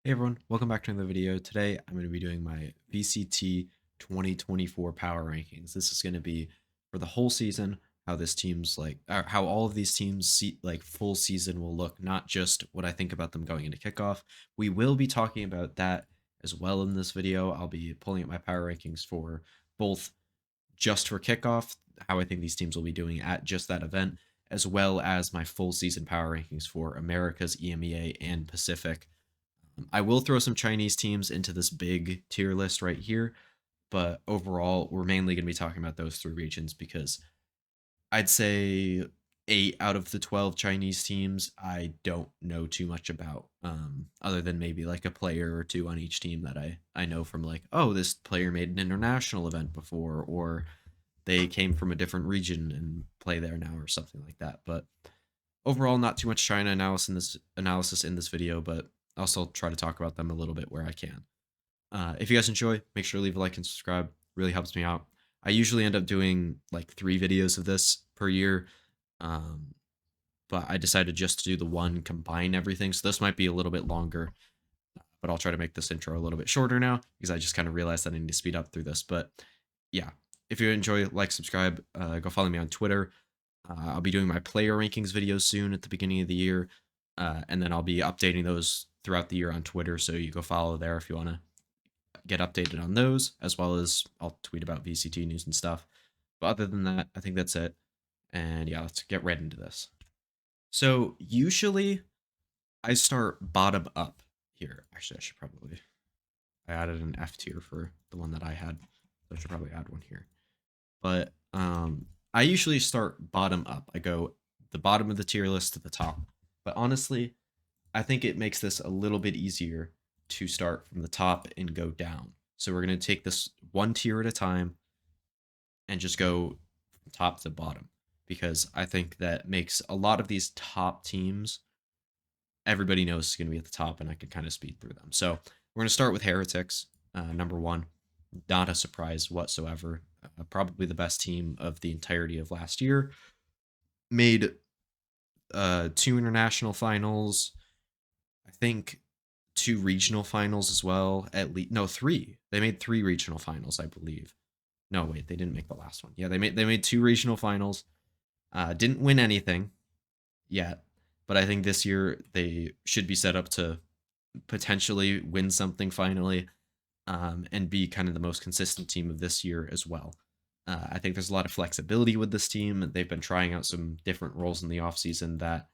Hey everyone, welcome back to another video. Today I'm going to be doing my VCT 2024 power rankings. This is going to be for the whole season, how this team's like, or how all of these teams see like full season will look, not just what I think about them going into kickoff. We will be talking about that as well in this video. I'll be pulling up my power rankings for both just for kickoff, how I think these teams will be doing at just that event, as well as my full season power rankings for Americas, EMEA, and Pacific. I will throw some Chinese teams into this big tier list right here, but overall, we're mainly going to be talking about those three regions because I'd say 8 out of the 12 Chinese teams I don't know too much about, other than maybe like a player or two on each team that I know from like, oh, this player made an international event before, or they came from a different region and play there now, or something like that. But overall, not too much China analysis in this video, but I'll still try to talk about them a little bit where I can. If you guys enjoy, make sure to leave a like and subscribe. Really helps me out. I usually end up doing like 3 videos of this per year, um, but I decided just to do the one, combine everything. So this might be a little bit longer, but I'll try to make this intro a little bit shorter now because I just kind of realized that I need to speed up through this. But yeah, if you enjoy, like, subscribe, go follow me on Twitter. I'll be doing my player rankings videos soon at the beginning of the year, and then I'll be updating those throughout the year on Twitter, so you go follow there if you want to get updated on those, as well as I'll tweet about VCT news and stuff. But other than that, I think that's it. And yeah, let's get right into this. So usually I start bottom up here. Actually, I added an F tier for the one that I had. So I should probably add one here. But I usually start bottom up. I go the bottom of the tier list to the top. But honestly, I think it makes this a little bit easier to start from the top and go down. So we're going to take this one tier at a time and just go from top to bottom, because I think that makes a lot of these top teams, everybody knows is going to be at the top, and I can kind of speed through them. So we're going to start with Heretics, number one. Not a surprise whatsoever. Probably the best team of the entirety of last year. Made 2 international finals. I think 2 regional finals as well. At least, no, 3. They made 3 regional finals, I believe. No, wait, they didn't make the last one. Yeah, they made 2 regional finals. Didn't win anything yet, but I think this year they should be set up to potentially win something finally, and be kind of the most consistent team of this year as well. I think there's a lot of flexibility with this team. They've been trying out some different roles in the offseason that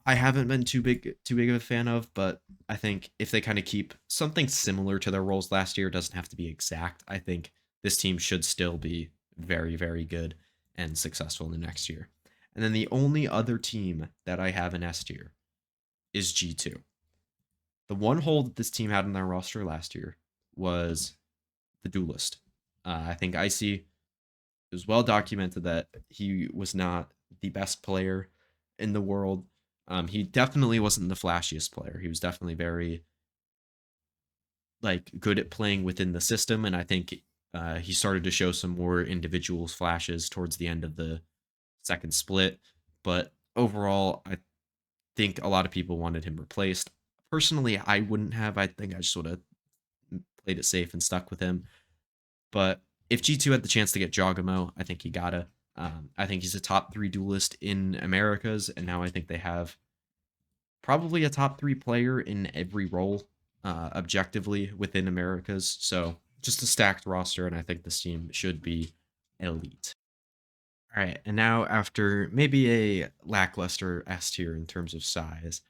I haven't been too big of a fan of, but I think if they kind of keep something similar to their roles last year, it doesn't have to be exact. I think this team should still be very, very good and successful in the next year. And then the only other team that I have in S tier is G2. The one hole that this team had in their roster last year was the duelist. I think Icy, it was well documented that he was not the best player in the world. He definitely wasn't the flashiest player. He was definitely very like good at playing within the system, and I think he started to show some more individual flashes towards the end of the second split. But overall, I think a lot of people wanted him replaced. Personally, I wouldn't have. I think I just sort of played it safe and stuck with him. But if G2 had the chance to get Jogamo, I think he gotta. I think he's a top 3 duelist in Americas, and now I think they have probably a top 3 player in every role, objectively within Americas. So just a stacked roster, and I think this team should be elite. All right, and now after maybe a lackluster S tier in terms of size,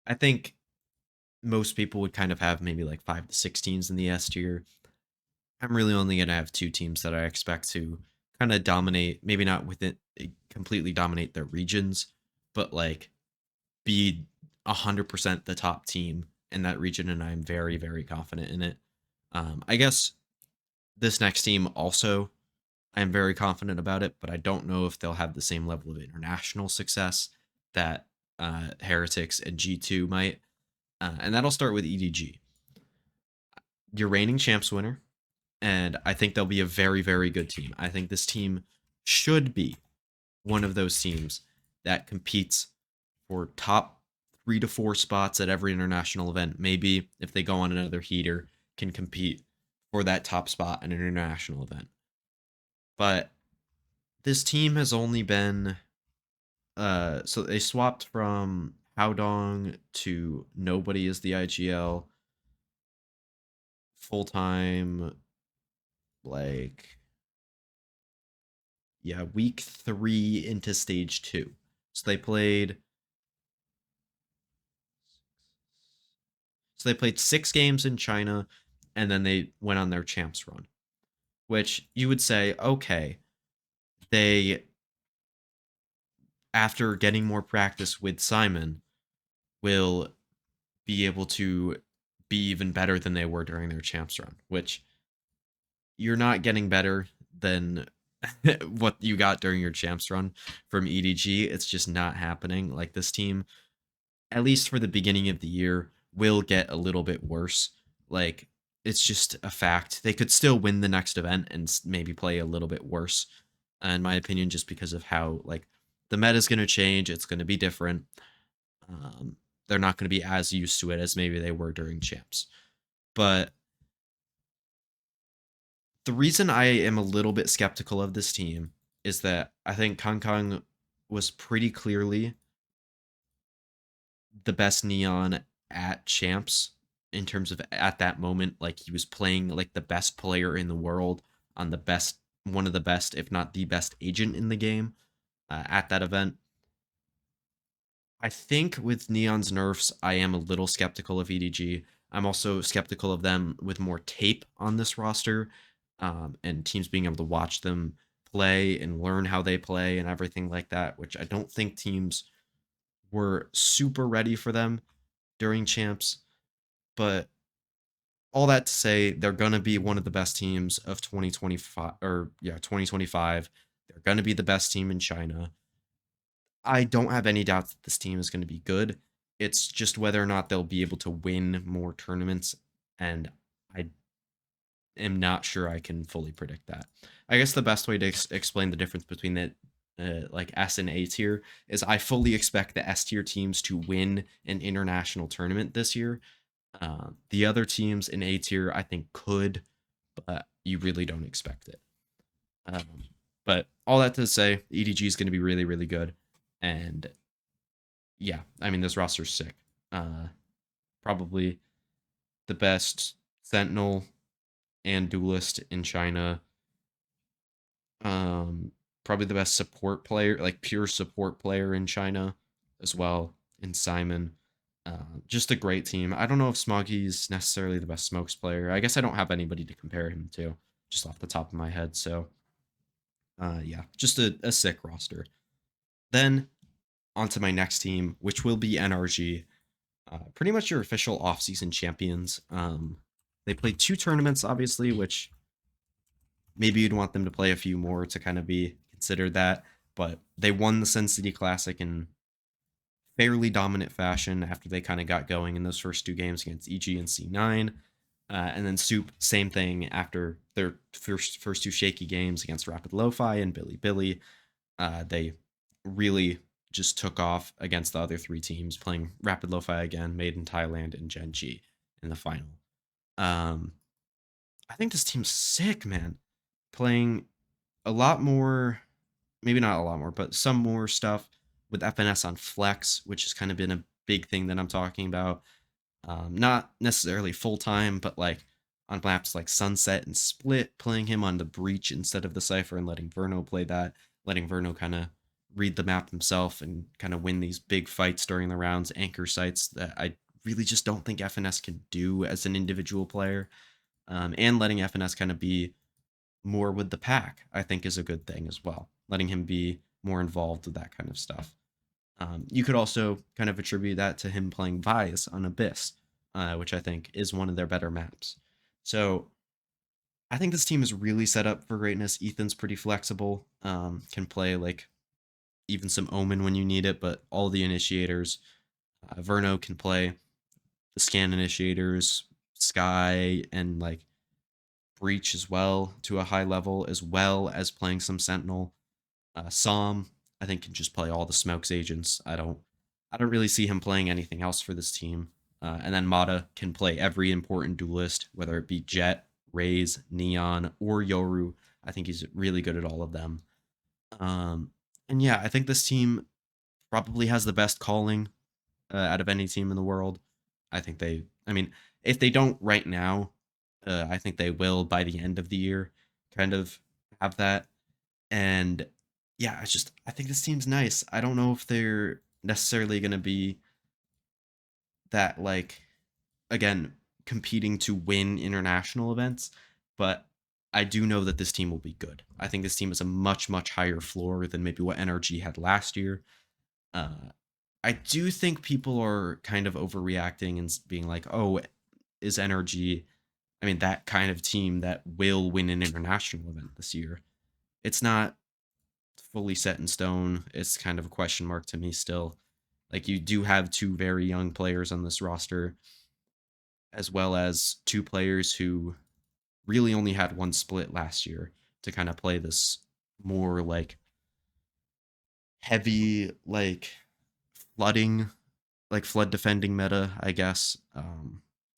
I think most people would kind of have maybe like 5 to 6 teams in the S tier. I'm really only going to have 2 teams that I expect to kind of dominate, maybe not within completely dominate their regions, but like be 100% the top team in that region, and I'm very, very confident in it. I guess this next team also, I'm very confident about it, but I don't know if they'll have the same level of international success that Heretics and G2 might. And that'll start with EDG. Your reigning champs winner, and I think they'll be a very, very good team. I think this team should be one of those teams that competes for top 3 to 4 spots at every international event. Maybe if they go on another heater, can compete for that top spot at an international event. But this team has only been so they swapped from Haodong to nobody as the IGL full time, like, yeah, week 3 into stage 2. So they played 6 games in China, and then they went on their champs run, which you would say, okay, they, after getting more practice with Simon, will be able to be even better than they were during their champs run, which you're not getting better than what you got during your champs run from EDG. It's just not happening. Like, this team, at least for the beginning of the year, will get a little bit worse. Like, it's just a fact. They could still win the next event and maybe play a little bit worse, in my opinion, just because of how, like, the meta is going to change. It's going to be different. They're not going to be as used to it as maybe they were during champs. But the reason I am a little bit skeptical of this team is that I think Kang was pretty clearly the best Neon at champs in terms of at that moment. Like, he was playing like the best player in the world on the best, one of the best, if not the best agent in the game at that event. I think with Neon's nerfs, I am a little skeptical of EDG. I'm also skeptical of them with more tape on this roster, and teams being able to watch them play and learn how they play and everything like that, which I don't think teams were super ready for them during champs. But all that to say, they're going to be one of the best teams of 2025, or yeah, 2025. They're going to be the best team in China. I don't have any doubts that this team is going to be good. It's just whether or not they'll be able to win more tournaments, and I am not sure I can fully predict that. I guess the best way to explain the difference between the like S and A tier is I fully expect the S tier teams to win an international tournament this year. The other teams in A tier, I think, could, but you really don't expect it. Um, but all that to say, EDG is going to be really, really good. And yeah, I mean, this roster's sick. Probably the best Sentinel and Duelist in China. Probably the best support player, like pure support player in China as well, in Simon. Just a great team. I don't know if Smoggy's necessarily the best smokes player. I guess I don't have anybody to compare him to, just off the top of my head. So, yeah, just a sick roster. Then on to my next team, which will be NRG. Pretty much your official offseason champions. They played 2 tournaments, obviously, which maybe you'd want them to play a few more to kind of be considered that. But they won the Sin City Classic in fairly dominant fashion after they kind of got going in those first 2 games against EG and C9. And then Soup, same thing after their first 2 shaky games against Rapid Lo-Fi and Billy Billy. They really just took off against the other 3 teams, playing Rapid Lo-Fi again, Made in Thailand, and Gen G in the final. I think this team's sick, man. Playing a lot more, maybe not a lot more, but some more stuff with FNS on Flex, which has kind of been a big thing that I'm talking about. Not necessarily full time, but like on maps like Sunset and Split, playing him on the Breach instead of the Cypher and letting Verno play that, letting Verno kind of read the map himself and kind of win these big fights during the rounds, anchor sites that I really just don't think FNS can do as an individual player. And letting FNS kind of be more with the pack, I think, is a good thing as well. Letting him be more involved with that kind of stuff. You could also kind of attribute that to him playing Vise on Abyss, which I think is one of their better maps. So I think this team is really set up for greatness. Ethan's pretty flexible, can play like even some Omen when you need it, but all the initiators. Verno can play the scan initiators, Sky, and like Breach as well to a high level, as well as playing some Sentinel. Som, I think, can just play all the smokes agents. I don't I don't really see him playing anything else for this team. And then Mata can play every important duelist, whether it be Jet, Raze, Neon, or Yoru. I think he's really good at all of them. Um, and yeah, I think this team probably has the best calling out of any team in the world. I mean, if they don't right now, I think they will by the end of the year kind of have that. And yeah, I think this team's nice. I don't know if they're necessarily going to be that, like, again, competing to win international events, but I do know that this team will be good. I think this team is a much, much higher floor than maybe what NRG had last year. Uh, I do think people are kind of overreacting and being like, oh, is NRG, I mean, that kind of team that will win an international event this year? It's not fully set in stone. It's kind of a question mark to me still. Like, you do have two very young players on this roster, as well as two players who really only had one split last year to kind of play this more like heavy, like flooding, like flood defending meta, I guess.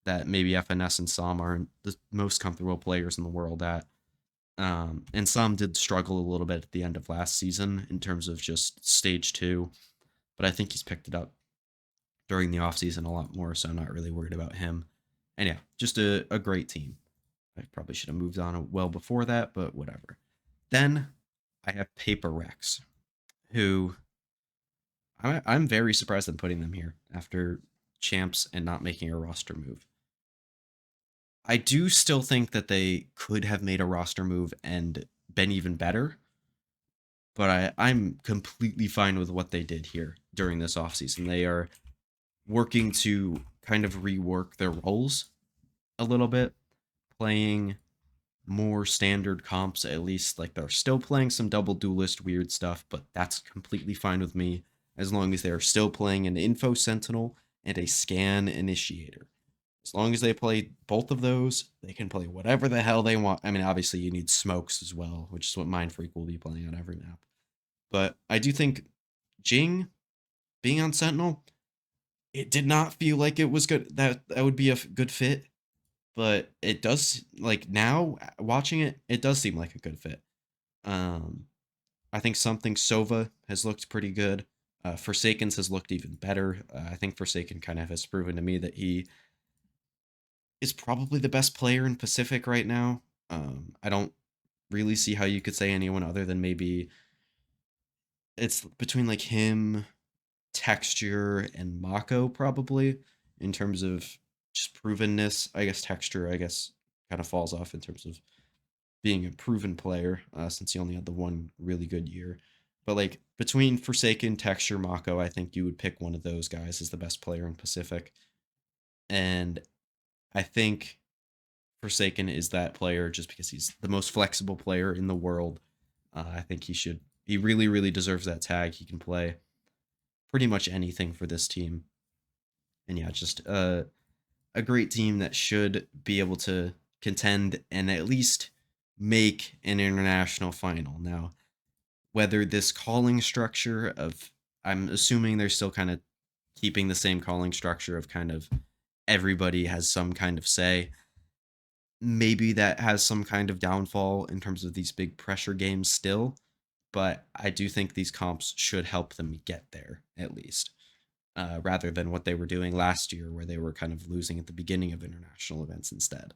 That maybe FNS and Sam aren't the most comfortable players in the world at. And some did struggle a little bit at the end of last season in terms of just stage two, but I think he's picked it up during the offseason a lot more, so I'm not really worried about him. And yeah, just a great team. I probably should have moved on well before that, but whatever. Then I have Paper Rex, who I'm very surprised at putting them here after champs and not making a roster move. I do still think that they could have made a roster move and been even better, but I'm completely fine with what they did here during this offseason. They are working to kind of rework their roles a little bit, playing more standard comps, at least. Like, they're still playing some double duelist weird stuff, but that's completely fine with me as long as they're still playing an info sentinel and a scan initiator. As long as they play both of those, they can play whatever the hell they want. I mean, obviously you need smokes as well, which is what Mindfreak will be playing on every map. But I do think Jing being on Sentinel, it did not feel like it was good. That would be a good fit, but it does, like, now watching it, it does seem like a good fit. Um, I think something Sova has looked pretty good. Forsaken's has looked even better. I think Forsaken kind of has proven to me that he is probably the best player in Pacific right now. I don't really see how you could say anyone other than maybe it's between like him, Texture, and Mako probably in terms of just provenness. I guess Texture, I guess, kind of falls off in terms of being a proven player since he only had the one really good year. But like between Forsaken, Texture, Mako, I think you would pick one of those guys as the best player in Pacific. And I think Forsaken is that player just because he's the most flexible player in the world. I think he really, really deserves that tag. He can play pretty much anything for this team. And yeah, just a great team that should be able to contend and at least make an international final. Now, whether this calling structure of, I'm assuming they're still kind of keeping the same calling structure of kind of everybody has some kind of say. Maybe that has some kind of downfall in terms of these big pressure games still, but I do think these comps should help them get there at least, rather than what they were doing last year, where they were kind of losing at the beginning of international events instead.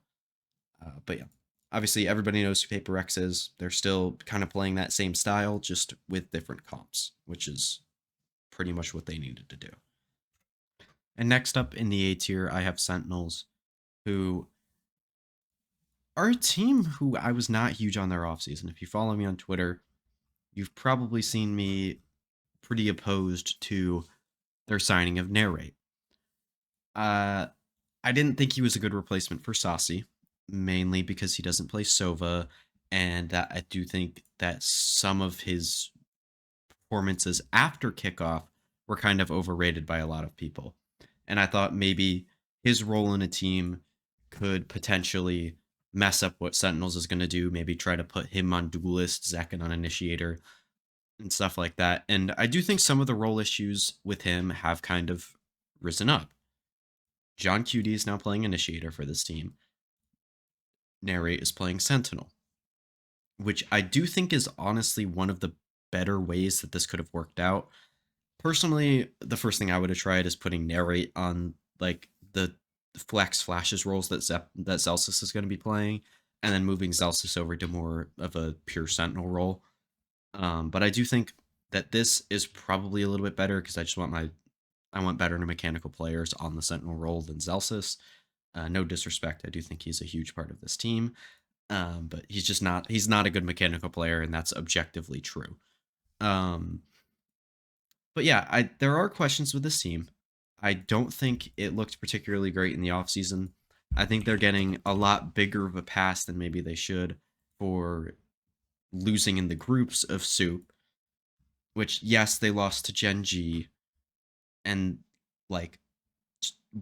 But yeah, obviously everybody knows who Paper Rex is. They're still kind of playing that same style, just with different comps, which is pretty much what they needed to do. And next up in the A tier, I have Sentinels, who are a team who I was not huge on their offseason. If you follow me on Twitter, you've probably seen me pretty opposed to their signing of Narrate. Uh, I didn't think he was a good replacement for Saucy, mainly because he doesn't play Sova, and that I do think that some of his performances after kickoff were kind of overrated by a lot of people. And I thought maybe his role in a team could potentially mess up what Sentinels is going to do, maybe try to put him on Duelist, Zekin on Initiator. and stuff like that. And I do think some of the role issues with him have kind of risen up. John Cutie is now playing Initiator for this team. Narrate is playing Sentinel, which I do think is honestly one of the better ways that this could have worked out. Personally, the first thing I would have tried is putting Narrate on like the flex flashes roles that Zelsis is going to be playing, and then moving Zelsis over to more of a pure Sentinel role. But I do think that this is probably a little bit better because I want better mechanical players on the Sentinel role than Zelsis. No disrespect, I do think he's a huge part of this team, but he's not a good mechanical player, and that's objectively true. Um, but yeah, there are questions with this team. I don't think it looked particularly great in the offseason. I think they're getting a lot bigger of a pass than maybe they should for losing in the groups of Soup, which, yes, they lost to Gen G, and like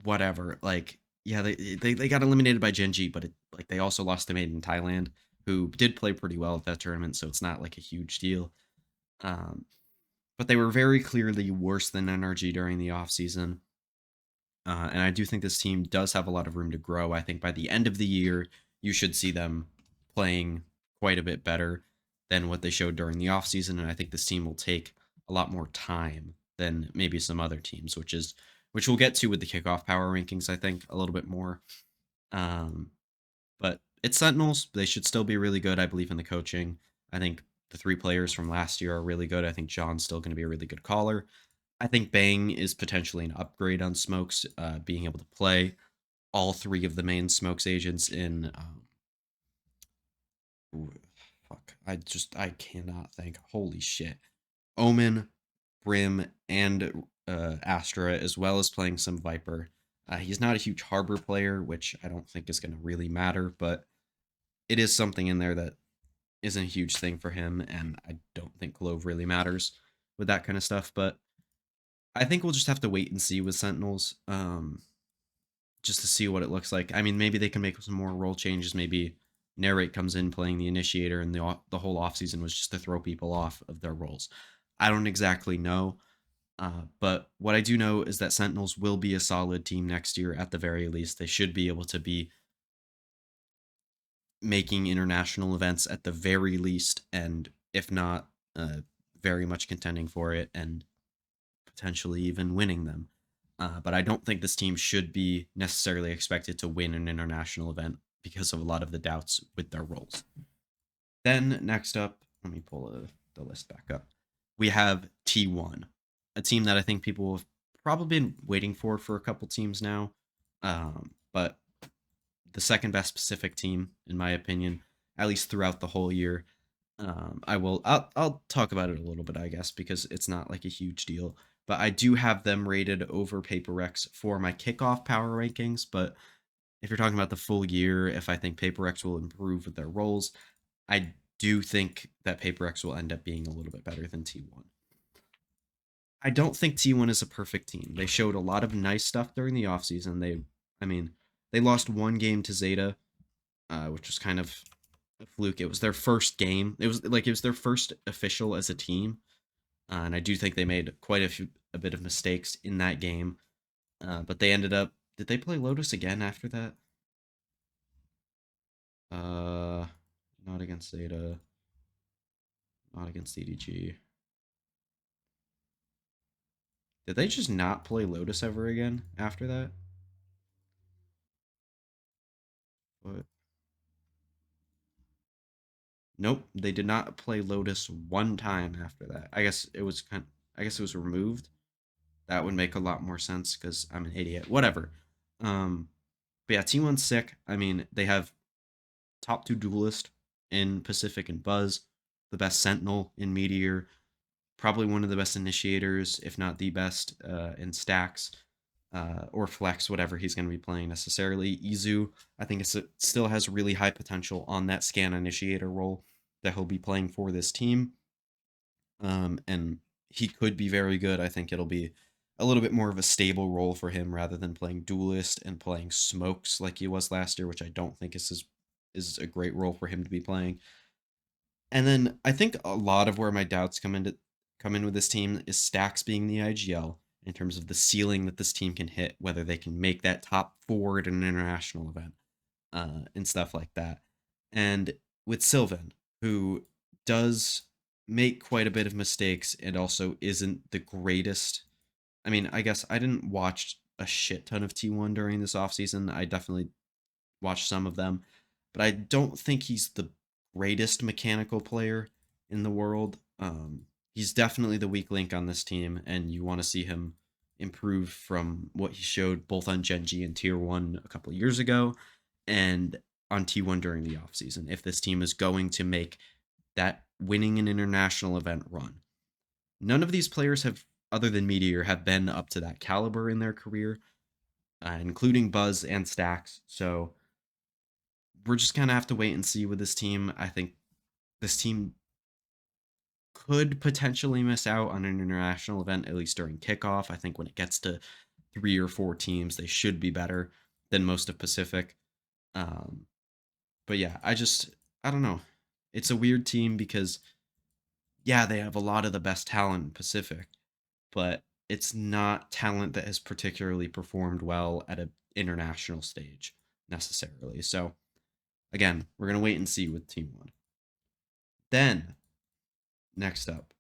whatever. Like, yeah, they got eliminated by Gen G, but like they also lost to Made in Thailand, who did play pretty well at that tournament, so it's not like a huge deal. Um, but they were very clearly worse than NRG during the offseason. And I do think this team does have a lot of room to grow. I think by the end of the year, you should see them playing quite a bit better than what they showed during the offseason. And I think this team will take a lot more time than maybe some other teams, which we'll get to with the kickoff power rankings, I think, a little bit more. Um, but it's Sentinels. They should still be really good. I believe in the coaching. I think the three players from last year are really good. I think John's still going to be a really good caller. I think Bang is potentially an upgrade on Smokes, being able to play all three of the main Smokes agents in. Fuck. I cannot think. Holy shit. Omen, Brim, and Astra, as well as playing some Viper. He's not a huge Harbor player, which I don't think is going to really matter, but it is something in there that isn't a huge thing for him, and I don't think Clove really matters with that kind of stuff. But I think we'll just have to wait and see with Sentinels, just to see what it looks like. I mean, maybe they can make some more role changes. Maybe Narrate comes in playing the Initiator, and the whole offseason was just to throw people off of their roles. I don't exactly know, but what I do know is that Sentinels will be a solid team next year at the very least. They should be able to be making international events at the very least, and if not, very much contending for it and potentially even winning them. But I don't think this team should be necessarily expected to win an international event because of a lot of the doubts with their roles. Then next up, let me pull the list back up. We have T1, a team that I think people have probably been waiting for a couple teams now, but the second best Pacific team, in my opinion, at least throughout the whole year. I'll talk about it a little bit, I guess, because it's not like a huge deal. But I do have them rated over PaperX for my kickoff power rankings. But if you're talking about the full year, if I think PaperX will improve with their roles, I do think that PaperX will end up being a little bit better than T1. I don't think T1 is a perfect team. They showed a lot of nice stuff during the offseason. I mean, they lost one game to Zeta, which was kind of a fluke. It was their first game. It was their first official as a team, and I do think they made a bit of mistakes in that game. But they ended up. Did they play Lotus again after that? Uh, Not against Zeta. Not against EDG. Did they just not play Lotus ever again after that? What? Nope, they did not play Lotus one time after that. I guess it was removed. That would make a lot more sense because I'm an idiot. Whatever. But yeah, T1's sick. I mean, they have top two duelist in Pacific and Buzz, the best Sentinel in Meteor, probably one of the best initiators, if not the best, in stacks or flex, whatever he's going to be playing necessarily. Izu, I think it still has really high potential on that scan initiator role that he'll be playing for this team. And he could be very good. I think it'll be a little bit more of a stable role for him rather than playing duelist and playing smokes like he was last year, which I don't think is a great role for him to be playing. And then I think a lot of where my doubts come in with this team is Stacks being the IGL in terms of the ceiling that this team can hit, whether they can make that top four at an international event, and stuff like that. And with Sylvan, who does make quite a bit of mistakes and also isn't the greatest. I mean, I guess I didn't watch a shit ton of T1 during this offseason. I definitely watched some of them, but I don't think he's the greatest mechanical player in the world. He's definitely the weak link on this team, and you want to see him improve from what he showed both on Genji and Tier 1 a couple years ago and on T1 during the offseason if this team is going to make that winning an international event run. None of these players have, other than Meteor, have been up to that caliber in their career, including Buzz and Stacks. So we're just gonna have to wait and see with this team. I think this team could potentially miss out on an international event, at least during kickoff. I think when it gets to 3 or 4 teams, they should be better than most of Pacific. Um, but yeah, I don't know. It's a weird team because yeah, they have a lot of the best talent in Pacific, but it's not talent that has particularly performed well at an international stage necessarily. So again, we're gonna wait and see with Team One. Then next up,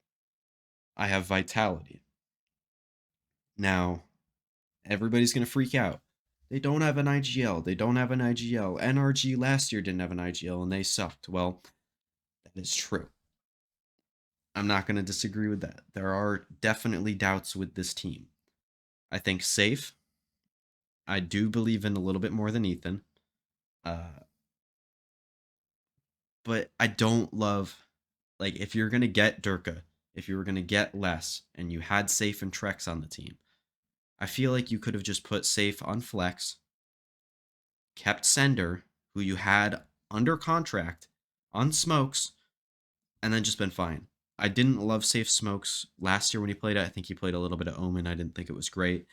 I have Vitality. Now everybody's gonna freak out. They don't have an IGL. They don't have an IGL. NRG last year didn't have an IGL and they sucked. Well, that is true. I'm not going to disagree with that. There are definitely doubts with this team. I think safe. I do believe in a little bit more than Ethan. Uh, but I don't love, like, if you're going to get Durka, if you were going to get less, and you had Safe and Trex on the team, I feel like you could have just put Safe on flex, kept Sender, who you had under contract, on smokes, and then just been fine. I didn't love Safe Smokes last year when he played it. I think he played a little bit of Omen. I didn't think it was great.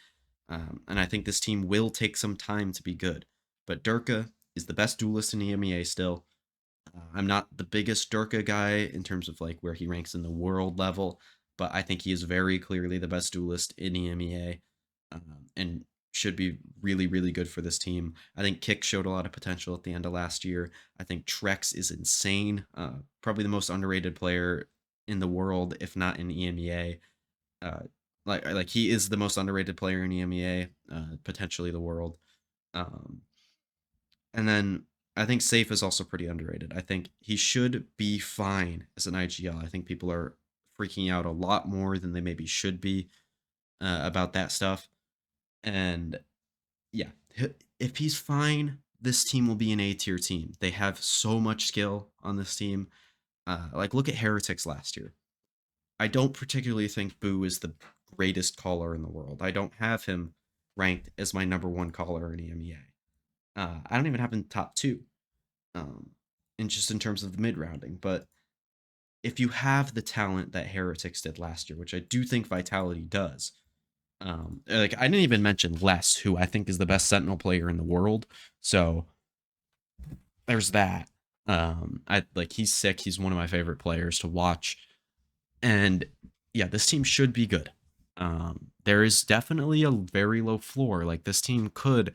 And I think this team will take some time to be good. But Durka is the best duelist in EMEA still. I'm not the biggest Durka guy in terms of like where he ranks in the world level, but I think he is very clearly the best duelist in EMEA, and should be really, really good for this team. I think Kick showed a lot of potential at the end of last year. I think Trex is insane. Probably the most underrated player in the world, if not in EMEA. Uh, like he is the most underrated player in EMEA, potentially the world. Um, and then I think Safe is also pretty underrated. I think he should be fine as an IGL. I think people are freaking out a lot more than they maybe should be about that stuff. And yeah, if he's fine, this team will be an A tier team. They have so much skill on this team. Like look at Heretics last year. I don't particularly think Boo is the greatest caller in the world. I don't have him ranked as my number one caller in EMEA. I don't even have him top two, in just in terms of the mid rounding. But if you have the talent that Heretics did last year, which I do think Vitality does, like I didn't even mention Les, who I think is the best Sentinel player in the world. So there's that. I like he's sick. He's one of my favorite players to watch, and yeah, this team should be good. There is definitely a very low floor. Like this team could,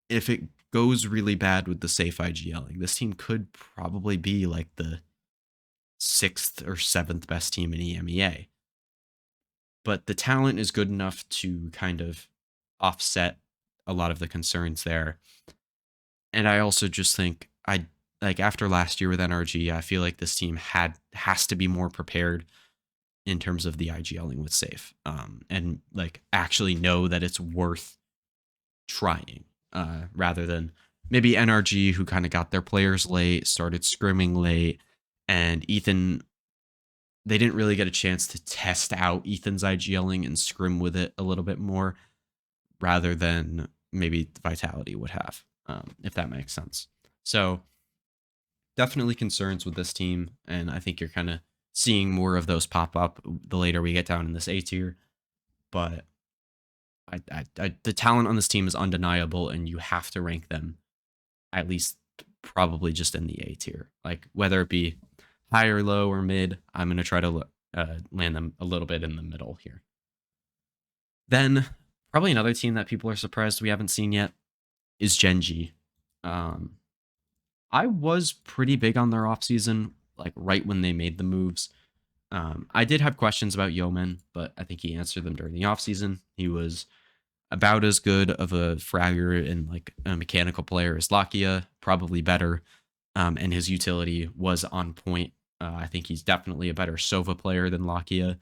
if it goes really bad with the safe IGLing, this team could probably be like the 6th or 7th best team in EMEA. But the talent is good enough to kind of offset a lot of the concerns there. And I also just think I like after last year with NRG, I feel like this team has to be more prepared in terms of the IGLing with safe, and like actually know that it's worth trying, rather than maybe NRG who kind of got their players late, started scrimming late, and Ethan. They didn't really get a chance to test out Ethan's IGLing and scrim with it a little bit more, rather than maybe Vitality would have, if that makes sense. So definitely concerns with this team, and I think you're kind of seeing more of those pop up the later we get down in this A tier. But the talent on this team is undeniable, and you have to rank them at least probably just in the A tier. Like whether it be high or low or mid. I'm going to try to land them a little bit in the middle here. Then probably another team that people are surprised we haven't seen yet is Genji. I was pretty big on their offseason, like right when they made the moves. I did have questions about Yeoman, but I think he answered them during the offseason. He was about as good of a fragger and like a mechanical player as Lakia, probably better. And his utility was on point. I think he's definitely a better Sova player than Lakia.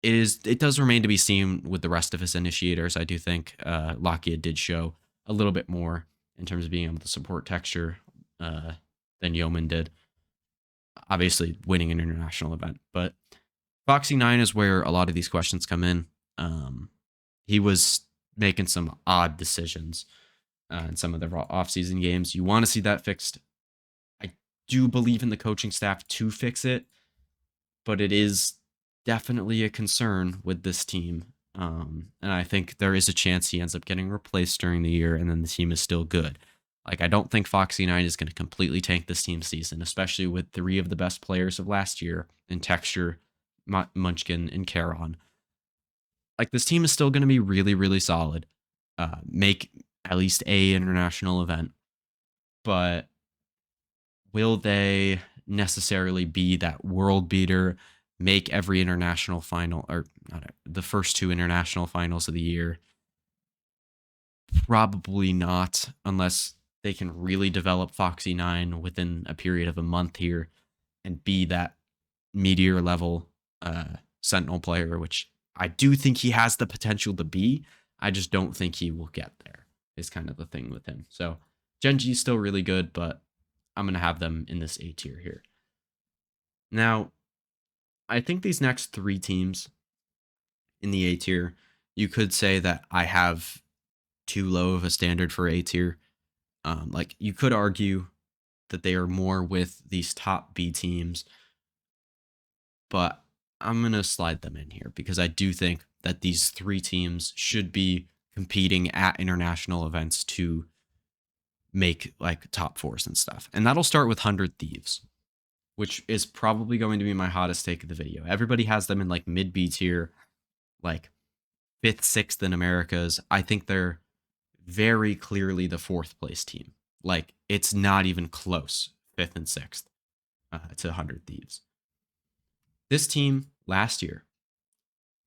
It does remain to be seen with the rest of his initiators. I do think Lakia did show a little bit more in terms of being able to support texture than Yeoman did. Obviously, winning an international event, but Foxy9 is where a lot of these questions come in. He was making some odd decisions in some of the off-season games. You want to see that fixed. I do believe in the coaching staff to fix it, but it is definitely a concern with this team. And I think there is a chance he ends up getting replaced during the year, and then the team is still good. Like, I don't think Foxy9 is going to completely tank this team season, especially with 3 of the best players of last year in Texture, Munchkin, and Charon. Like, this team is still going to be really, really solid. Make at least a international event. But will they necessarily be that world beater, make every international final, or not, the first 2 international finals of the year? Probably not, unless they can really develop Foxy9 within a period of a month here and be that meteor level Sentinel player, which I do think he has the potential to be. I just don't think he will get there, is kind of the thing with him. So Genji is still really good, but I'm going to have them in this A tier here. Now, I think these next 3 teams in the A tier, you could say that I have too low of a standard for A tier. Like, you could argue that they are more with these top B teams, but I'm going to slide them in here because I do think that these 3 teams should be competing at international events to make like top 4s and stuff. And that'll start with 100 Thieves, which is probably going to be my hottest take of the video. Everybody has them in like mid B tier, like 5th, 6th in Americas. I think they're very clearly the 4th place team. Like, it's not even close, 5th and 6th to 100 Thieves. This team last year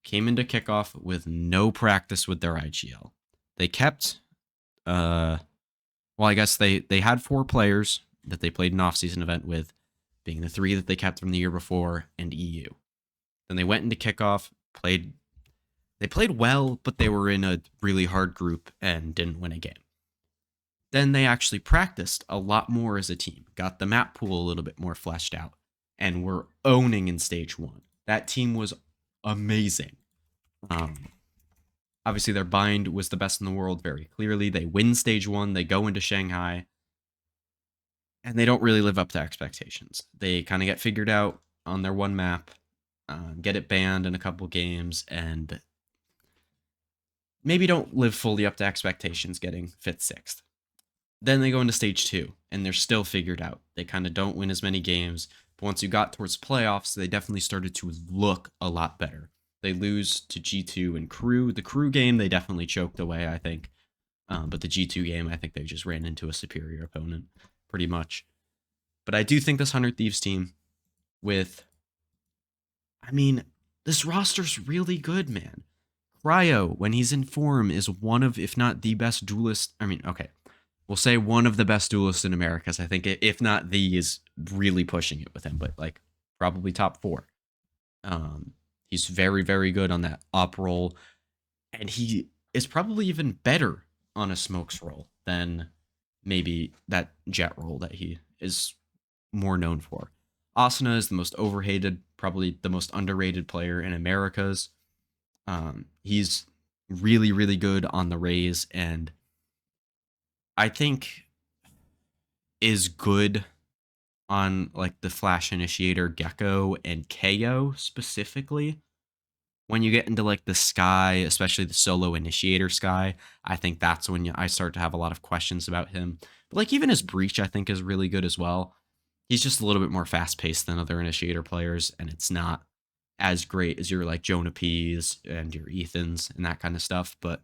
came into kickoff with no practice with their IGL. They kept, I guess they had 4 players that they played an off-season event with, being the 3 that they kept from the year before and EU. Then they went into kickoff, they played well, but they were in a really hard group and didn't win a game. Then they actually practiced a lot more as a team, got the map pool a little bit more fleshed out, and were owning in stage 1. That team was amazing. Obviously, their bind was the best in the world very clearly. They win stage 1, they go into Shanghai, and they don't really live up to expectations. They kind of get figured out on their one map, get it banned in a couple games, and maybe don't live fully up to expectations, getting 5th, 6th. Then they go into stage 2, and they're still figured out. They kind of don't win as many games, but once you got towards playoffs, they definitely started to look a lot better. They lose to G2 and Crew. The Crew game, they definitely choked away, I think. But the G2 game, I think they just ran into a superior opponent, pretty much. But I do think this 100 Thieves team this roster's really good, man. Cryo, when he's in form, is one of, if not the best duelist. We'll say one of the best duelists in Americas. I think, if not the, is really pushing it with him, but like probably top 4. He's very, very good on that op roll, and he is probably even better on a smokes roll than maybe that jet roll that he is more known for. Asuna is the most overhated, probably the most underrated player in Americas. He's really, really good on the Raze, and I think is good on like the Flash Initiator, Gecko, and KO specifically. When you get into like the Sky, especially the solo Initiator Sky, I think that's when I start to have a lot of questions about him. But like even his Breach, I think, is really good as well. He's just a little bit more fast paced than other initiator players, and it's not as great as your like Jonah P's and your Ethans and that kind of stuff. But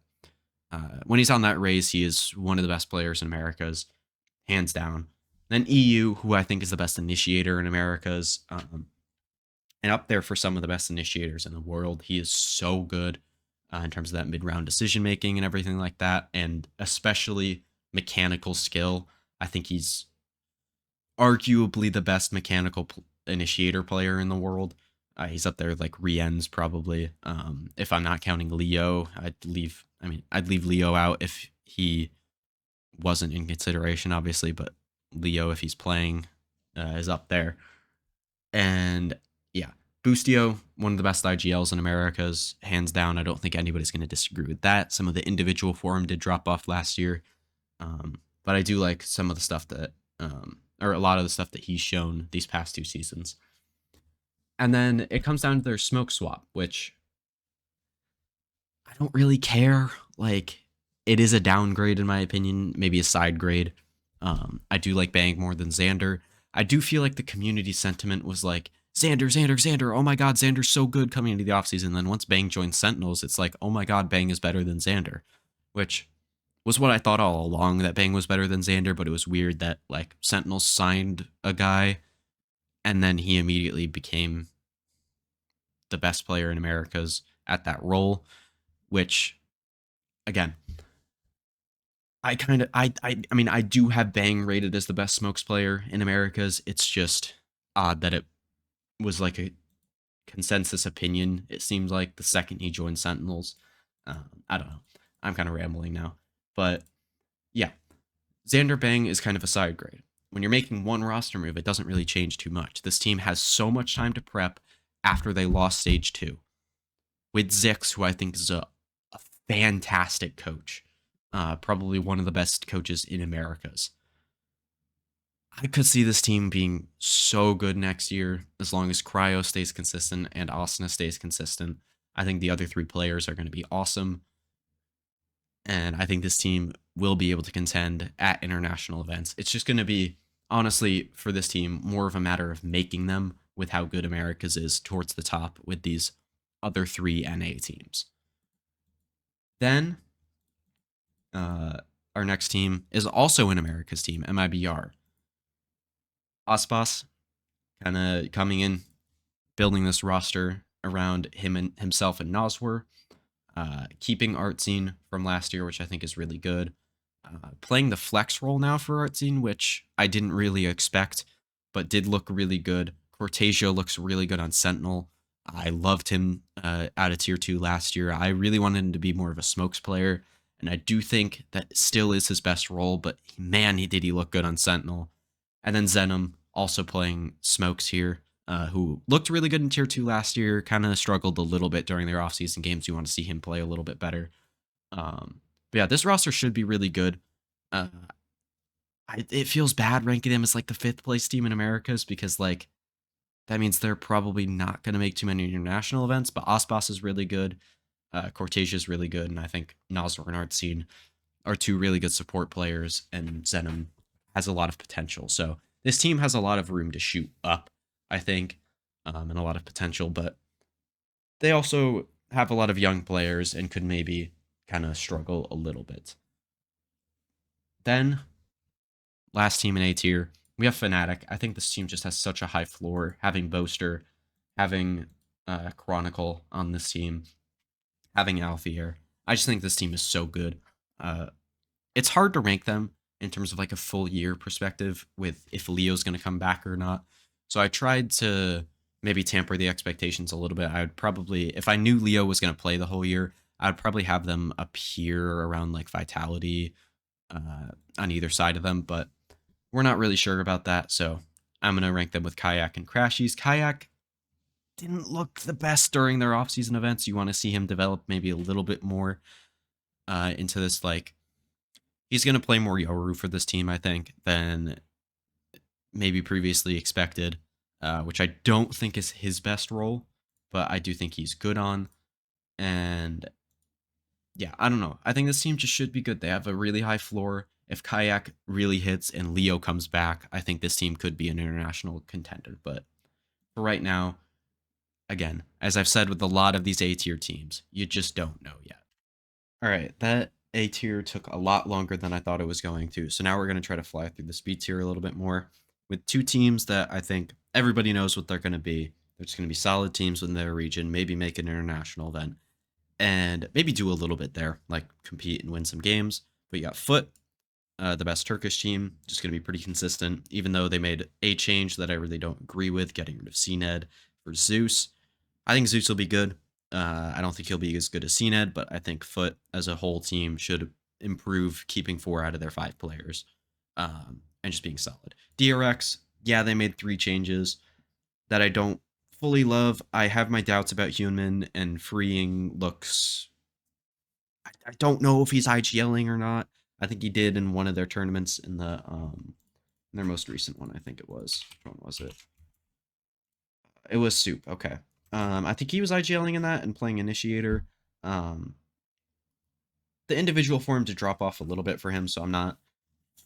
when he's on that race, he is one of the best players in Americas, hands down. Then EU, who I think is the best initiator in Americas, and up there for some of the best initiators in the world. He is so good in terms of that mid-round decision making and everything like that, and especially mechanical skill. I think he's arguably the best mechanical initiator player in the world. He's up there with like Rien's probably. If I'm not counting Leo, I'd leave Leo out if he wasn't in consideration, obviously, but Leo, if he's playing, is up there. And yeah, Boostio, one of the best IGLs in Americas, hands down. I don't think anybody's going to disagree with that. Some of the individual form did drop off last year, but I do like some of the stuff that, or a lot of the stuff that he's shown these past 2 seasons. And then it comes down to their smoke swap, which I don't really care. Like, it is a downgrade in my opinion, maybe a side grade. I do like Bang more than Xander. I do feel like the community sentiment was like, Xander, Xander, Xander. Oh my God, Xander's so good coming into the offseason. Then once Bang joined Sentinels, it's like, oh my God, Bang is better than Xander, which was what I thought all along, that Bang was better than Xander. But it was weird that like Sentinels signed a guy and then he immediately became the best player in Americas at that role, which again, I mean, I do have Bang rated as the best smokes player in Americas. It's just odd that it was like a consensus opinion. It seems like the second he joined Sentinels. I don't know. I'm kind of rambling now, but yeah, Xander Bang is kind of a side grade. When you're making one roster move, it doesn't really change too much. This team has so much time to prep after they lost stage 2 with Zix, who I think is a fantastic coach, probably one of the best coaches in Americas. I could see this team being so good next year as long as Cryo stays consistent and Asuna stays consistent. I think the other 3 players are going to be awesome. And I think this team will be able to contend at international events. It's just going to be, honestly, for this team, more of a matter of making them with how good Americas is towards the top with these other 3 NA teams. Then our next team is also an Americas team, MIBR. Aspas kind of coming in, building this roster around himself and Noswer, keeping Artsine from last year, which I think is really good. Playing the flex role now for Artsine, which I didn't really expect, but did look really good. Cortesio looks really good on Sentinel. I loved him out of tier 2 last year. I really wanted him to be more of a smokes player, and I do think that still is his best role, but man, did he look good on Sentinel. And then Zenom also playing smokes here, who looked really good in tier 2 last year, kind of struggled a little bit during their offseason games. You want to see him play a little bit better. But yeah, this roster should be really good. It feels bad ranking them as like the 5th place team in Americas because like that means they're probably not going to make too many international events. But Aspas is really good. Cortesia is really good. And I think Nosler and Artsine are 2 really good support players. And Zenom has a lot of potential. So this team has a lot of room to shoot up, I think, and a lot of potential. But they also have a lot of young players and could maybe kind of struggle a little bit. Then, last team in A tier, we have Fnatic. I think this team just has such a high floor. Having Boaster, having Chronicle on this team, having Alfier. I just think this team is so good. It's hard to rank them in terms of like a full year perspective with if Leo's going to come back or not. So I tried to maybe tamper the expectations a little bit. I would probably, if I knew Leo was going to play the whole year, I'd probably have them appear around like Vitality on either side of them, but we're not really sure about that. So I'm going to rank them with Kayak and Crashies. Kayak didn't look the best during their offseason events. You want to see him develop maybe a little bit more into this. Like, he's going to play more Yoru for this team, I think, than maybe previously expected, which I don't think is his best role, but I do think he's good on. And yeah, I don't know. I think this team just should be good. They have a really high floor. if Kayak really hits and Leo comes back, I think this team could be an international contender. But for right now, again, as I've said with a lot of these A tier teams, you just don't know yet. All right, that A tier took a lot longer than I thought it was going to. So now we're going to try to fly through this B tier a little bit more with two teams that I think everybody knows what they're going to be. They're just going to be solid teams in their region, maybe make an international event, and maybe do a little bit there, like compete and win some games. But you got Foot, the best Turkish team, just going to be pretty consistent, even though they made a change that I really don't agree with, getting rid of CNED for Zeus. I think Zeus will be good. I don't think he'll be as good as CNED, but I think Foot as a whole team should improve, keeping 4 out of their 5 players and just being solid. DRX, yeah, they made 3 changes that I don't fully love. I have my doubts about Human, and freeing looks. I don't know if he's IGLing or not. I think he did in one of their tournaments in their most recent one. I think it was. Which one was it? It was Soup. Okay. I think he was IGLing in that and playing Initiator. The individual form to drop off a little bit for him, so I'm not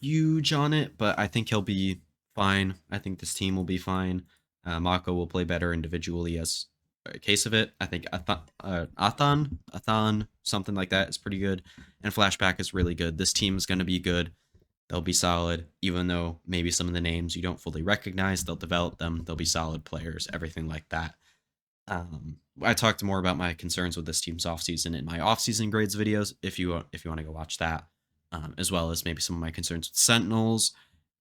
huge on it, but I think he'll be fine. I think this team will be fine. Mako will play better individually as a case of it. I think Athan, something like that is pretty good, and Flashback is really good. This team is going to be good. They'll be solid, even though maybe some of the names you don't fully recognize. They'll develop them. They'll be solid players, everything like that. I talked more about my concerns with this team's offseason in my offseason grades videos. If you want to go watch that, as well as maybe some of my concerns with Sentinels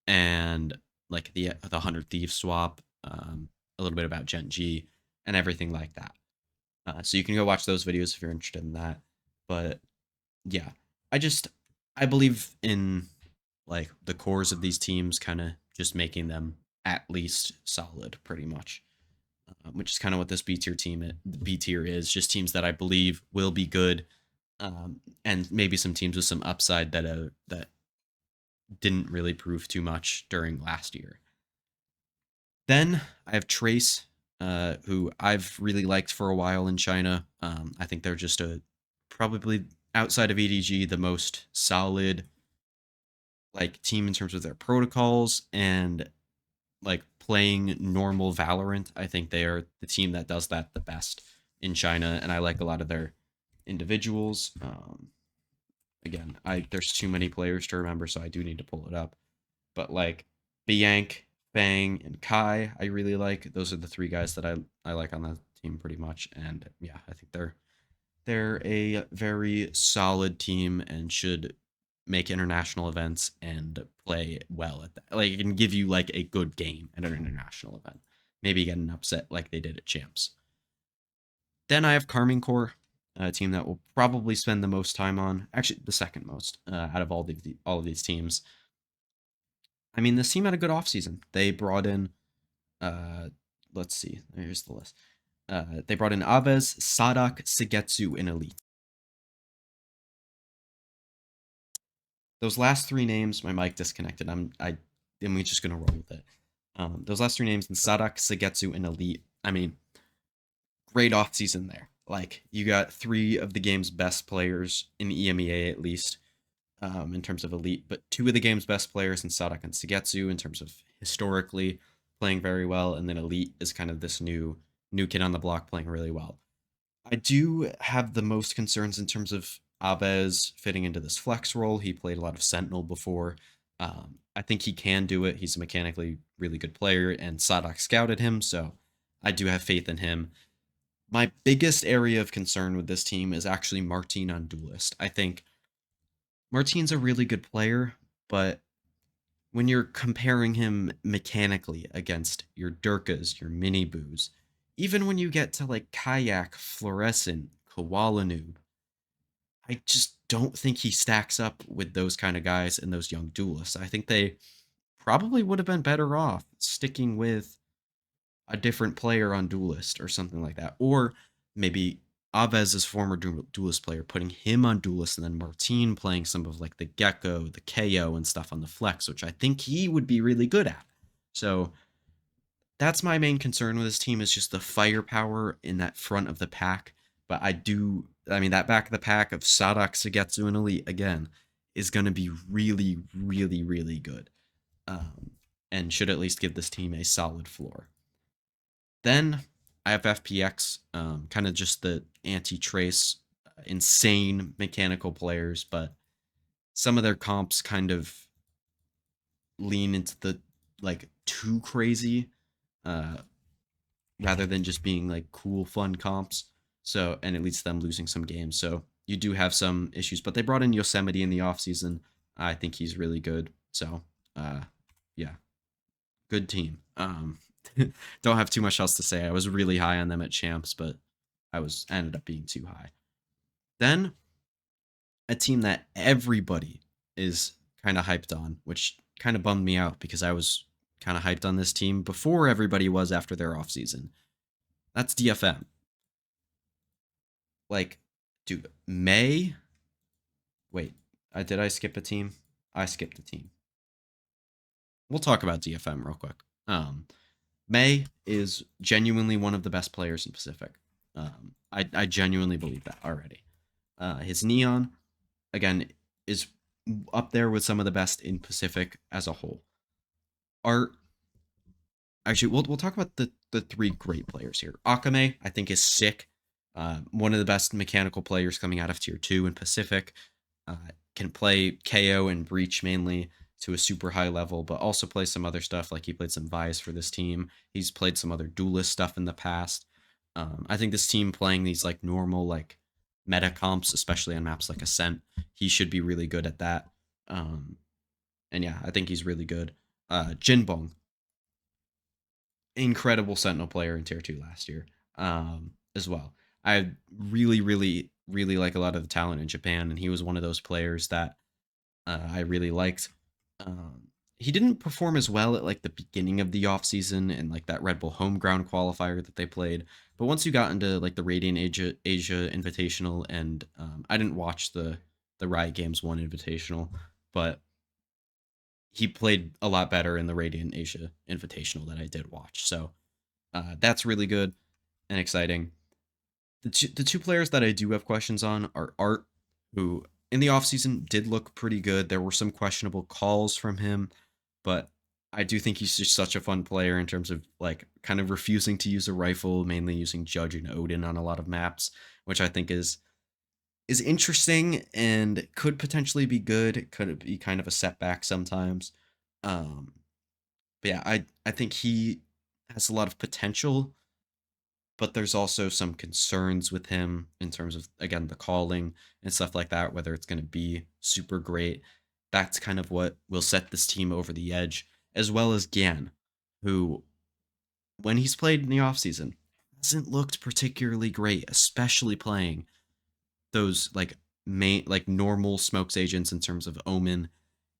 and like the 100 Thieves swap, a little bit about Gen G and everything like that. So you can go watch those videos if you're interested in that. But yeah, I believe in like the cores of these teams, kind of just making them at least solid, pretty much. Which is kind of what this B tier is, just teams that I believe will be good, and maybe some teams with some upside that didn't really prove too much during last year. Then I have Trace, who I've really liked for a while in China. I think they're just probably outside of EDG the most solid like team in terms of their protocols and like playing normal Valorant. I think they are the team that does that the best in China, and I like a lot of their individuals. Again, there's too many players to remember, so I do need to pull it up. But like Bianc, Fang, and Kai, I really like. Those are the 3 guys that I like on the team pretty much, and yeah, I think they're a very solid team and should make international events and play well at that. Like it can give you like a good game at an international event. Maybe get an upset like they did at Champs. Then I have Carmine Core, a team that will probably spend the most time on, actually the second most out of all of these teams. I mean, this team had a good offseason. They brought in, let's see, here's the list. They brought in Aves, Sadak, Sigetsu, and Elite. Those last 3 names, my mic disconnected. I'm just gonna roll with it. Those last 3 names, in Sadak, Sigetsu, and Elite. I mean, great offseason there. Like you got 3 of the game's best players in EMEA at least, in terms of Elite, but 2 of the game's best players in Sadak and Sigetsu in terms of historically playing very well, and then Elite is kind of this new kid on the block playing really well. I do have the most concerns in terms of Aves fitting into this flex role. He played a lot of Sentinel before. I think he can do it. He's a mechanically really good player, and Sadak scouted him, so I do have faith in him. My biggest area of concern with this team is actually Martin on Duelist. I think Martin's a really good player, but when you're comparing him mechanically against your Durkas, your Mini Boos, even when you get to like Kayak, Fluorescent, Koala Noob, I just don't think he stacks up with those kind of guys and those young duelists. I think they probably would have been better off sticking with a different player on duelist or something like that. Or maybe Avez's former duelist player, putting him on duelist, and then Martin playing some of like the Gecko, the KO, and stuff on the flex, which I think he would be really good at. So that's my main concern with this team, is just the firepower in that front of the pack. But I mean, that back of the pack of Sadak, Sugetsu, and Elite, again, is going to be really, really, really good, um, and should at least give this team a solid floor. Then I have FPX, kind of just the anti-trace, insane mechanical players, but some of their comps kind of lean into the like too crazy, uh, rather than just being like cool, fun comps. So, and it leads to them losing some games. So you do have some issues, but they brought in Yosemite in the offseason. I think he's really good. So, uh, yeah, good team. Don't have too much else to say. I was really high on them at champs, but ended up being too high. Then a team that everybody is kind of hyped on, which kind of bummed me out because I was kind of hyped on this team before everybody was after their offseason. That's DFM. Like, dude, May. Wait, did I skip a team? I skipped a team. We'll talk about DFM real quick. May is genuinely one of the best players in Pacific. I genuinely believe that already. His Neon, again, is up there with some of the best in Pacific as a whole. Art, actually, we'll talk about the three great players here. Akame, I think, is sick. One of the best mechanical players coming out of tier 2 in Pacific. Uh, can play KO and Breach mainly to a super high level, but also play some other stuff. Like he played some Vice for this team. He's played some other duelist stuff in the past. I think this team playing these like normal like meta comps, especially on maps like Ascent, he should be really good at that. And yeah, I think he's really good. Jinbong, incredible Sentinel player in Tier 2 last year, as well. I really, really, really like a lot of the talent in Japan, and he was one of those players that I really liked. He didn't perform as well at like the beginning of the offseason and like that Red Bull home ground qualifier that they played. But once you got into like the Radiant Asia Invitational, and I didn't watch the Riot Games 1 Invitational, but he played a lot better in the Radiant Asia Invitational that I did watch. So that's really good and exciting. The two players that I do have questions on are Art, who in the offseason did look pretty good. There were some questionable calls from him, but I do think he's just such a fun player in terms of like kind of refusing to use a rifle, mainly using Judge and Odin on a lot of maps, which I think is interesting and could potentially be good. Could be kind of a setback sometimes. Um, but yeah, I think he has a lot of potential, but there's also some concerns with him in terms of again the calling and stuff like that, whether it's going to be super great. That's kind of what will set this team over the edge, as well as Gan, who when he's played in the offseason hasn't looked particularly great, especially playing those like main like normal smokes agents in terms of Omen.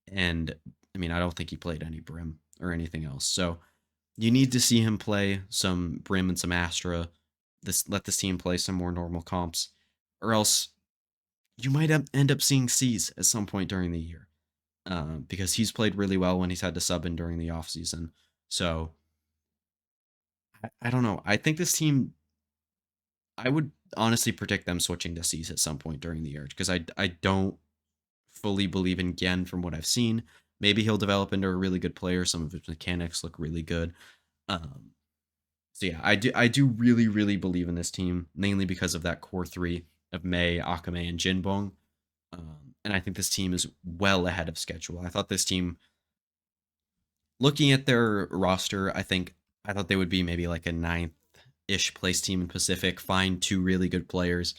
And I mean, I don't think he played any Brim or anything else. So you need to see him play some Brim and some Astra. Let this team play some more normal comps, or else you might end up seeing C's at some point during the year, because he's played really well when he's had to sub in during the offseason. So I don't know. I think this team, I would honestly predict them switching to C's at some point during the year because I don't fully believe in Gen from what I've seen. Maybe he'll develop into a really good player. Some of his mechanics look really good. Um, So yeah, I do really really believe in this team mainly because of that core three of May, Akame, and Jinbong, and I think this team is well ahead of schedule. I thought this team, looking at their roster, I thought they would be maybe like a ninth ish place team in Pacific, find two really good players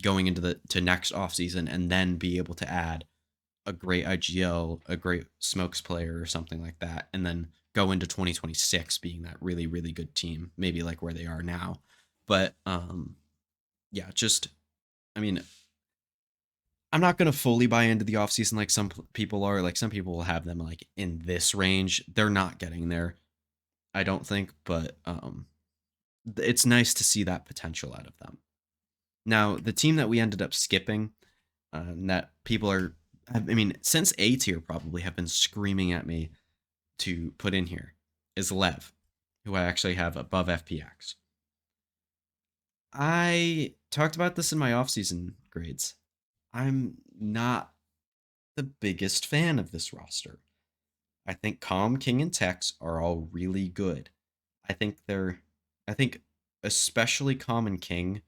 going into the to next offseason, and then be able to add a great IGL, a great smokes player, or something like that, and then go into 2026 being that really, really good team, maybe like where they are now. But yeah, just I mean, I'm not gonna fully buy into the offseason like some people are. Like some people will have them like in this range. They're not getting there, I don't think, but it's nice to see that potential out of them. Now, the team that we ended up skipping, that people are, I mean, since A tier probably have been screaming at me to put in here, is Lev, who I actually have above FPX. I talked about this in my offseason grades. I'm not the biggest fan of this roster. I think Calm, King, and Tex are all really good. I think they're, I think especially Calm and King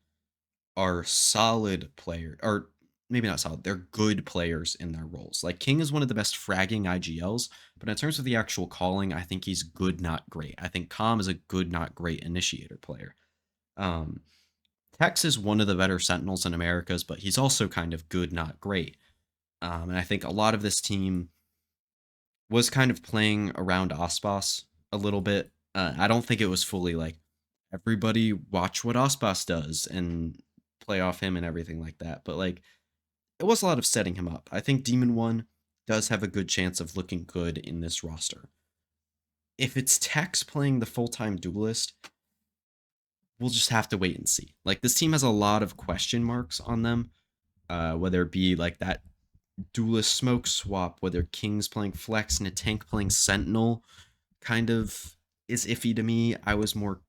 are solid players, or maybe not solid. They're good players in their roles. Like King is one of the best fragging IGLs, but in terms of the actual calling, I think he's good, not great. I think Calm is a good, not great initiator player. Um, Tex is one of the better Sentinels in Americas, but he's also kind of good, not great. And I think a lot of this team was kind of playing around Ospas a little bit. I don't think it was fully like everybody watch what Ospas does and play off him and everything like that. But like it was a lot of setting him up. I think Demon One does have a good chance of looking good in this roster. If it's Tex playing the full time duelist, we'll just have to wait and see. Like this team has a lot of question marks on them, whether it be like that duelist smoke swap, whether King's playing flex and a tank playing sentinel, kind of is iffy to me. I was more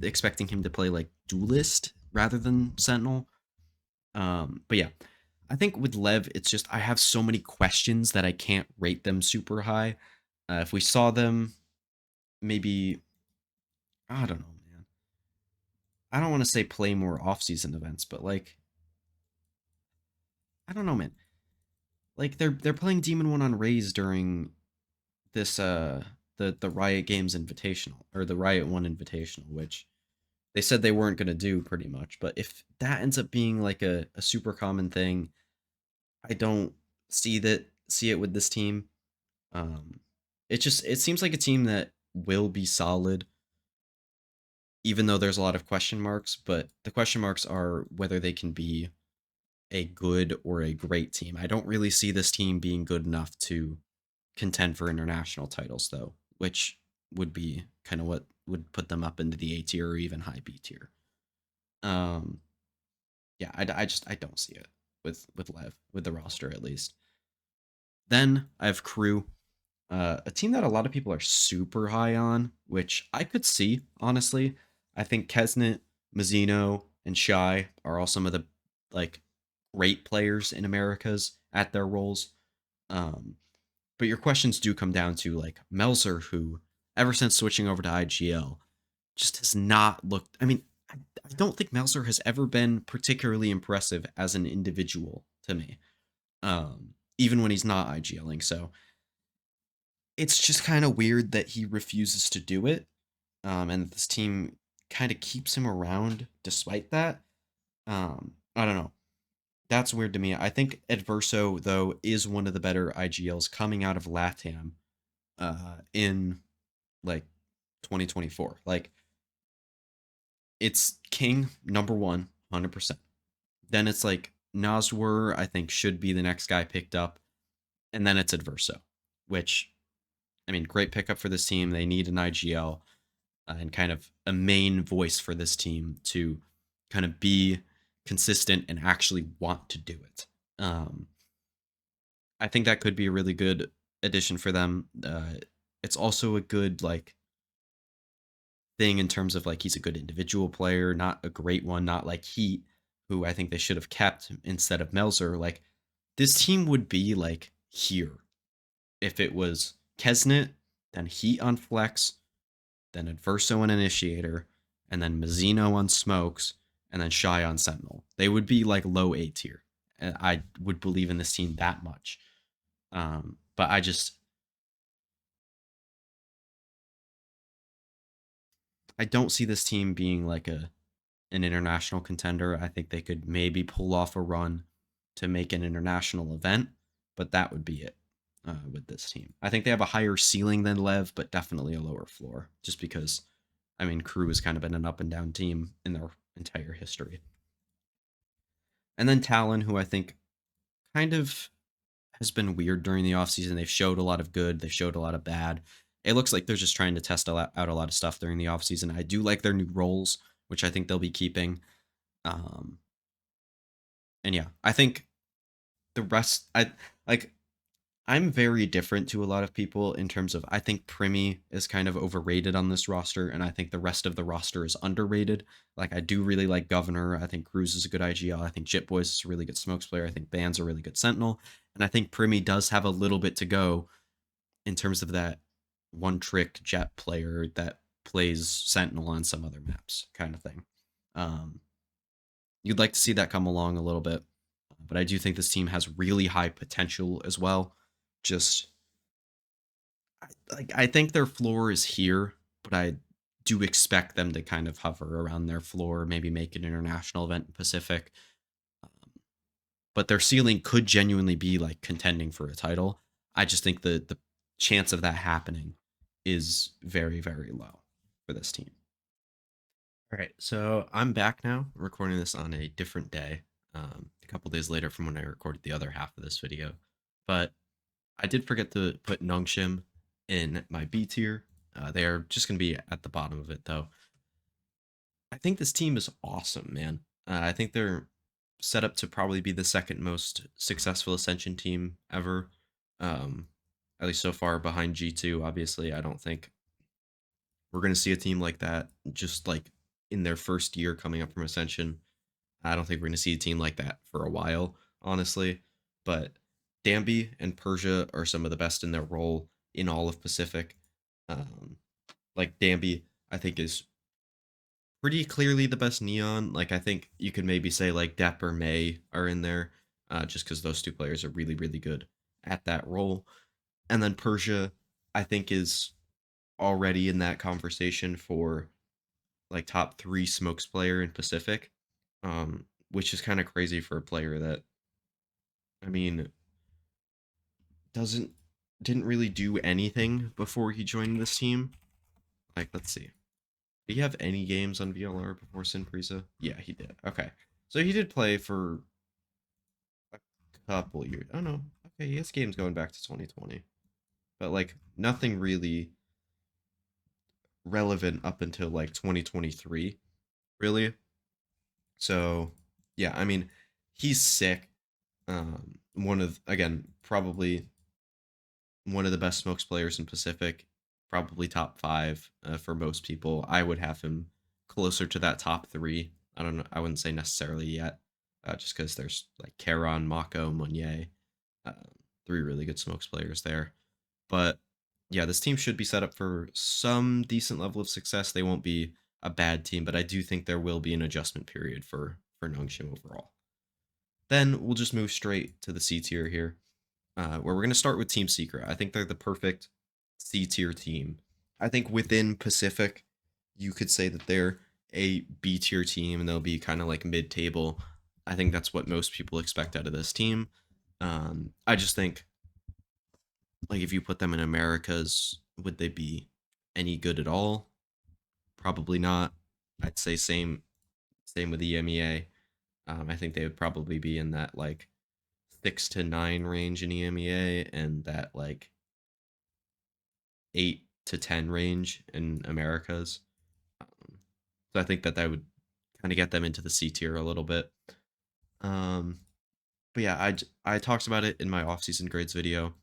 expecting him to play like duelist rather than sentinel. But yeah, I think with Lev, it's just I have so many questions that I can't rate them super high. If we saw them, maybe I don't know, man. I don't want to say play more off-season events, but like I don't know, man. Like they're playing Demon One on Raze during this the Riot Games Invitational or the Riot One Invitational, which they said they weren't gonna do pretty much. But if that ends up being like a super common thing, I don't see it with this team. Um, it seems like a team that will be solid, even though there's a lot of question marks. But the question marks are whether they can be a good or a great team. I don't really see this team being good enough to contend for international titles, though, which would be kind of what would put them up into the A tier or even high B tier. Um, yeah, I don't see it with Lev with the roster at least. Then I have Crew, a team that a lot of people are super high on, which I could see honestly. I think Kesnet, Mazzino, and Shy are all some of the like great players in Americas at their roles. Um, but your questions do come down to like Melzer, who ever since switching over to IGL just has not looked. I mean, I don't think Melzer has ever been particularly impressive as an individual to me, even when he's not IGLing. So it's just kind of weird that he refuses to do it, and this team kind of keeps him around despite that. I don't know. That's weird to me. I think Adverso though is one of the better IGLs coming out of LATAM in like 2024. Like it's King number 1, 100%. Then it's like Naswar, I think should be the next guy picked up, and then it's Adverso, which I mean, great pickup for this team. They need an IGL and kind of a main voice for this team to kind of be consistent and actually want to do it. I think that could be a really good addition for them. It's also a good like thing in terms of like he's a good individual player, not a great one, not like Heat, who I think they should have kept instead of Melzer. Like this team would be like here if it was Kesnet, then Heat on Flex, then Adverso on Initiator, and then Mazzino on Smokes, and then Shy on Sentinel. They would be like low A tier. And I would believe in this team that much. But I don't see this team being like an international contender. I think they could maybe pull off a run to make an international event, but that would be it with this team. I think they have a higher ceiling than Lev, but definitely a lower floor, just because, I mean, Crew has kind of been an up and down team in their entire history. And then Talon, who I think kind of has been weird during the offseason. They've showed a lot of good, they've showed a lot of bad. It looks like they're just trying to test out a lot of stuff during the offseason. I do like their new roles, which I think they'll be keeping. Um, and yeah, I think the rest, I like. I'm very different to a lot of people in terms of I think Primi is kind of overrated on this roster, and I think the rest of the roster is underrated. Like I do really like Governor. I think Cruz is a good IGL. I think Jit Boys is a really good smokes player. I think Band's a really good Sentinel, and I think Primi does have a little bit to go in terms of that one trick Jet player that plays Sentinel on some other maps, kind of thing. Um, you'd like to see that come along a little bit, but I do think this team has really high potential as well. Just I think their floor is here, but I do expect them to kind of hover around their floor, maybe make an international event in Pacific. But their ceiling could genuinely be like contending for a title. I just think the chance of that happening is very, very low for this team. All right, so I'm back now, recording this on a different day, a couple days later from when I recorded the other half of this video. But I did forget to put Nongshim in my B tier. They are just going to be at the bottom of it, though. I think this team is awesome, man. I think they're set up to probably be the second most successful Ascension team ever. Um, at least so far behind G2. Obviously, I don't think we're going to see a team like that just like in their first year coming up from Ascension. I don't think we're going to see a team like that for a while, honestly. But Danby and Persia are some of the best in their role in all of Pacific. Um, like Danby, I think is pretty clearly the best Neon. Like I think you could maybe say like Depp or May are in there, just because those two players are really really good at that role. And then Persia, I think is already in that conversation for like top three smokes player in Pacific, which is kind of crazy for a player that I mean doesn't didn't really do anything before he joined this team. Like let's see. Did he have any games on VLR before Sin Prisa? Yeah, he did. Okay. So he did play for a couple years. Oh no. Okay, he has games going back to 2020. But like nothing really relevant up until like 2023, really. So, yeah, I mean, he's sick. One of again, probably one of the best smokes players in Pacific, probably top five for most people. I would have him closer to that top three. I don't know. I wouldn't say necessarily yet, just because there's like Karon, Mako, Monye, uh, three really good smokes players there. But yeah, this team should be set up for some decent level of success. They won't be a bad team, but I do think there will be an adjustment period for Nongshim overall. Then we'll just move straight to the C tier here, where we're going to start with Team Secret. I think they're the perfect C tier team. I think within Pacific, you could say that they're a B tier team and they'll be kind of like mid table. I think that's what most people expect out of this team. I just think like if you put them in Americas, would they be any good at all? Probably not. I'd say same with the EMEA. I think they would probably be in that like 6 to 9 range in EMEA and that like 8 to 10 range in Americas. So I think that that would kind of get them into the C tier a little bit. Um, but yeah, I talked about it in my offseason grades video.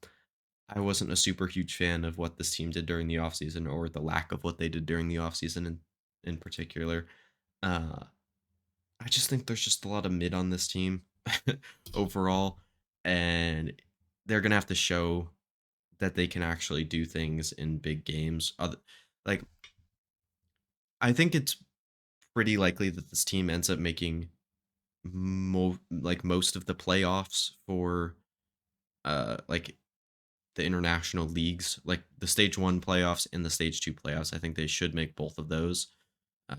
I wasn't a super huge fan of what this team did during the offseason or the lack of what they did during the offseason in particular. Uh, I just think there's just a lot of mid on this team overall, and they're gonna have to show that they can actually do things in big games. Like I think it's pretty likely that this team ends up making most of the playoffs for like the international leagues, like the stage 1 playoffs and the stage 2 playoffs. I think they should make both of those,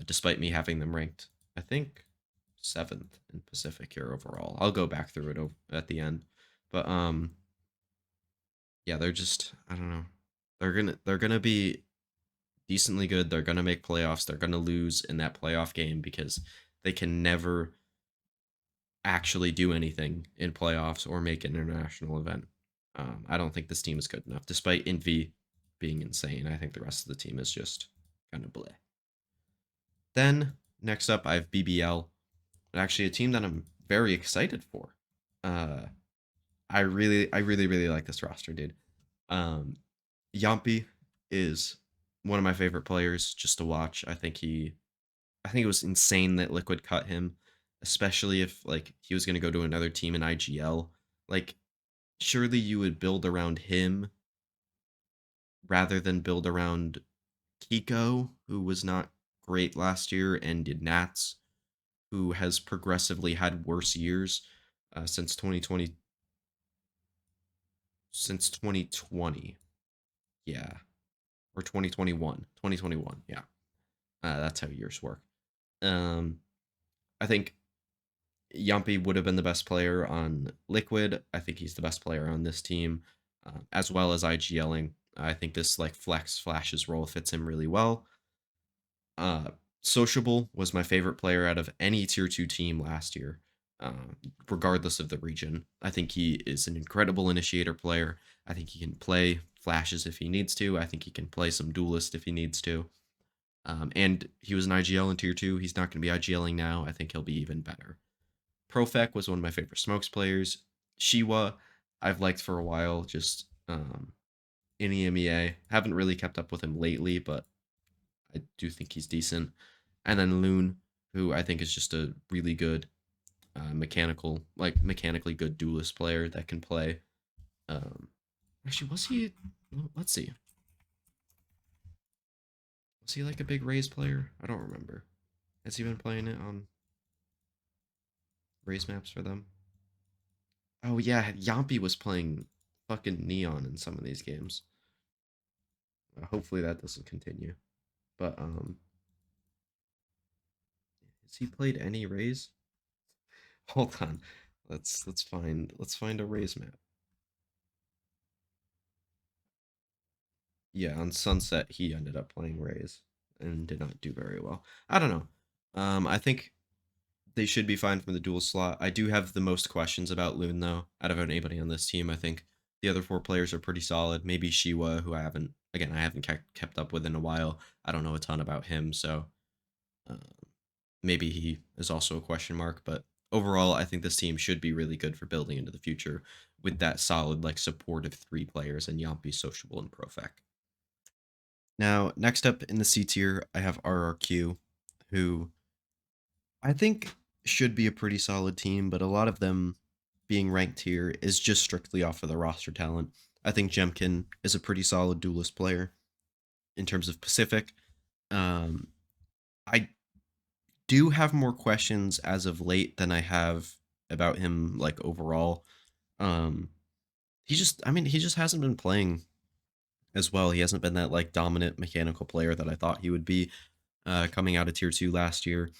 despite me having them ranked, I think, 7th in Pacific here overall. I'll go back through it at the end. But yeah, they're just I don't know. They're gonna be decently good. They're gonna make playoffs. They're gonna lose in that playoff game because they can never actually do anything in playoffs or make an international event. I don't think this team is good enough, despite Envy being insane. I think the rest of the team is just kind of bleh. Then next up, I have BBL, actually a team that I'm very excited for. Uh, really like this roster, dude. Um, Yampi is one of my favorite players just to watch. I think it was insane that Liquid cut him, especially if like he was gonna go to another team in IGL. Like, surely you would build around him rather than build around Kiko, who was not great last year, and did Nats, who has progressively had worse years since 2020. Since 2020, yeah, or 2021, 2021, yeah. That's how years work. Um, I think Yumpy would have been the best player on Liquid. I think he's the best player on this team, as well as IGLing. I think this like flex flashes role fits him really well. Uh, Sociable was my favorite player out of any tier two team last year, regardless of the region. I think he is an incredible initiator player. I think he can play flashes if he needs to. I think he can play some duelist if he needs to. And he was an IGL in tier two. He's not going to be IGLing now. I think he'll be even better. Profek was one of my favorite smokes players. Shiwa, I've liked for a while, just in EMEA. Haven't really kept up with him lately, but I do think he's decent. And then Loon, who I think is just a really good mechanically good duelist player that can play. Um, Actually, was he? Let's see. Was he like a big Raze player? I don't remember. Has he been playing it on Raze maps for them? Oh yeah, Yampi was playing fucking Neon in some of these games. Hopefully that doesn't continue. But has he played any Raze? Hold on. Let's find a Raze map. Yeah, on Sunset he ended up playing Raze and did not do very well. I don't know. I think they should be fine from the dual slot. I do have the most questions about Loon though, out of anybody on this team. I think the other four players are pretty solid. Maybe Shiwa, who I haven't kept up with in a while. I don't know a ton about him, so uh, maybe he is also a question mark. But overall, I think this team should be really good for building into the future with that solid like supportive three players and Yampi, Sociable, and Profec. Now, next up in the C tier, I have RRQ, who I think should be a pretty solid team, but a lot of them being ranked here is just strictly off of the roster talent. I think Jemkin is a pretty solid duelist player in terms of Pacific. Um, I do have more questions as of late than I have about him like overall. Um, he just hasn't been playing as well. He hasn't been that like dominant mechanical player that I thought he would be coming out of tier two last year.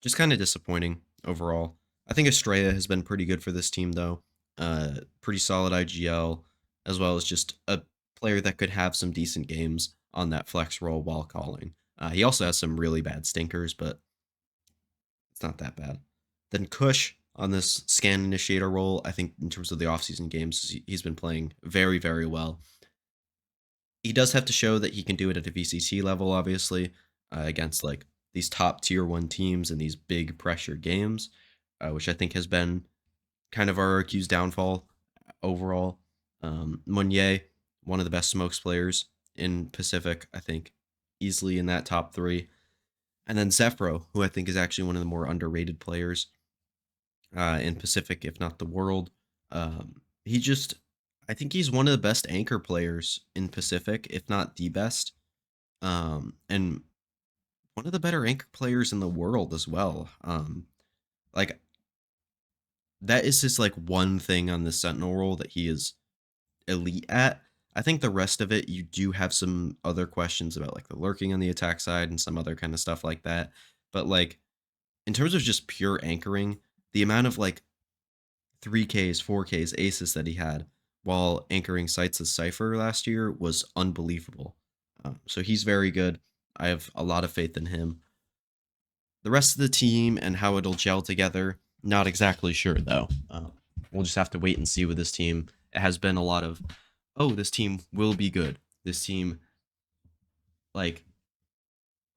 Just kind of disappointing overall. I think Estrella has been pretty good for this team though. Pretty solid IGL, as well as just a player that could have some decent games on that flex role while calling. He also has some really bad stinkers, but it's not that bad. Then Kush on this scan initiator role, I think in terms of the offseason games, he's been playing very, very well. He does have to show that he can do it at a VCT level, obviously, against like these top tier one teams in these big pressure games, which I think has been kind of RRQ's downfall overall. Meunier, one of the best smokes players in Pacific, I think, easily in that top three. And then Zephyro, who I think is actually one of the more underrated players in Pacific, if not the world. He just, I think he's one of the best anchor players in Pacific, if not the best. And one of the better anchor players in the world as well. Like that is just like one thing on the Sentinel role that he is elite at. I think the rest of it, you do have some other questions about like the lurking on the attack side and some other kind of stuff like that. But like in terms of just pure anchoring, the amount of like 3Ks, 4Ks, aces that he had while anchoring sites as Cypher last year was unbelievable. So he's very good. I have a lot of faith in him. The rest of the team and how it'll gel together, not exactly sure though. We'll just have to wait and see with this team. It has been a lot of, oh, this team will be good. This team, like,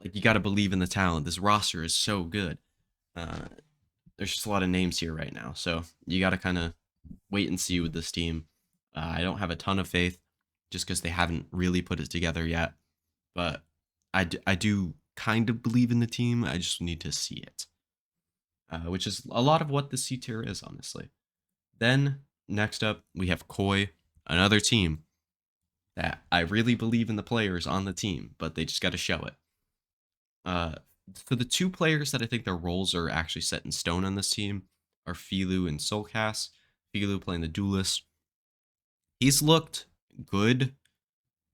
like you got to believe in the talent. This roster is so good. Uh, there's just a lot of names here right now, so you got to kind of wait and see with this team. I don't have a ton of faith just because they haven't really put it together yet. But I do kind of believe in the team. I just need to see it, which is a lot of what the C tier is, honestly. Then next up, we have Koi, another team that I really believe in the players on the team, but they just got to show it. Uh, for the two players that I think their roles are actually set in stone on this team are Filu and Soulcast. Filu playing the duelist. He's looked good,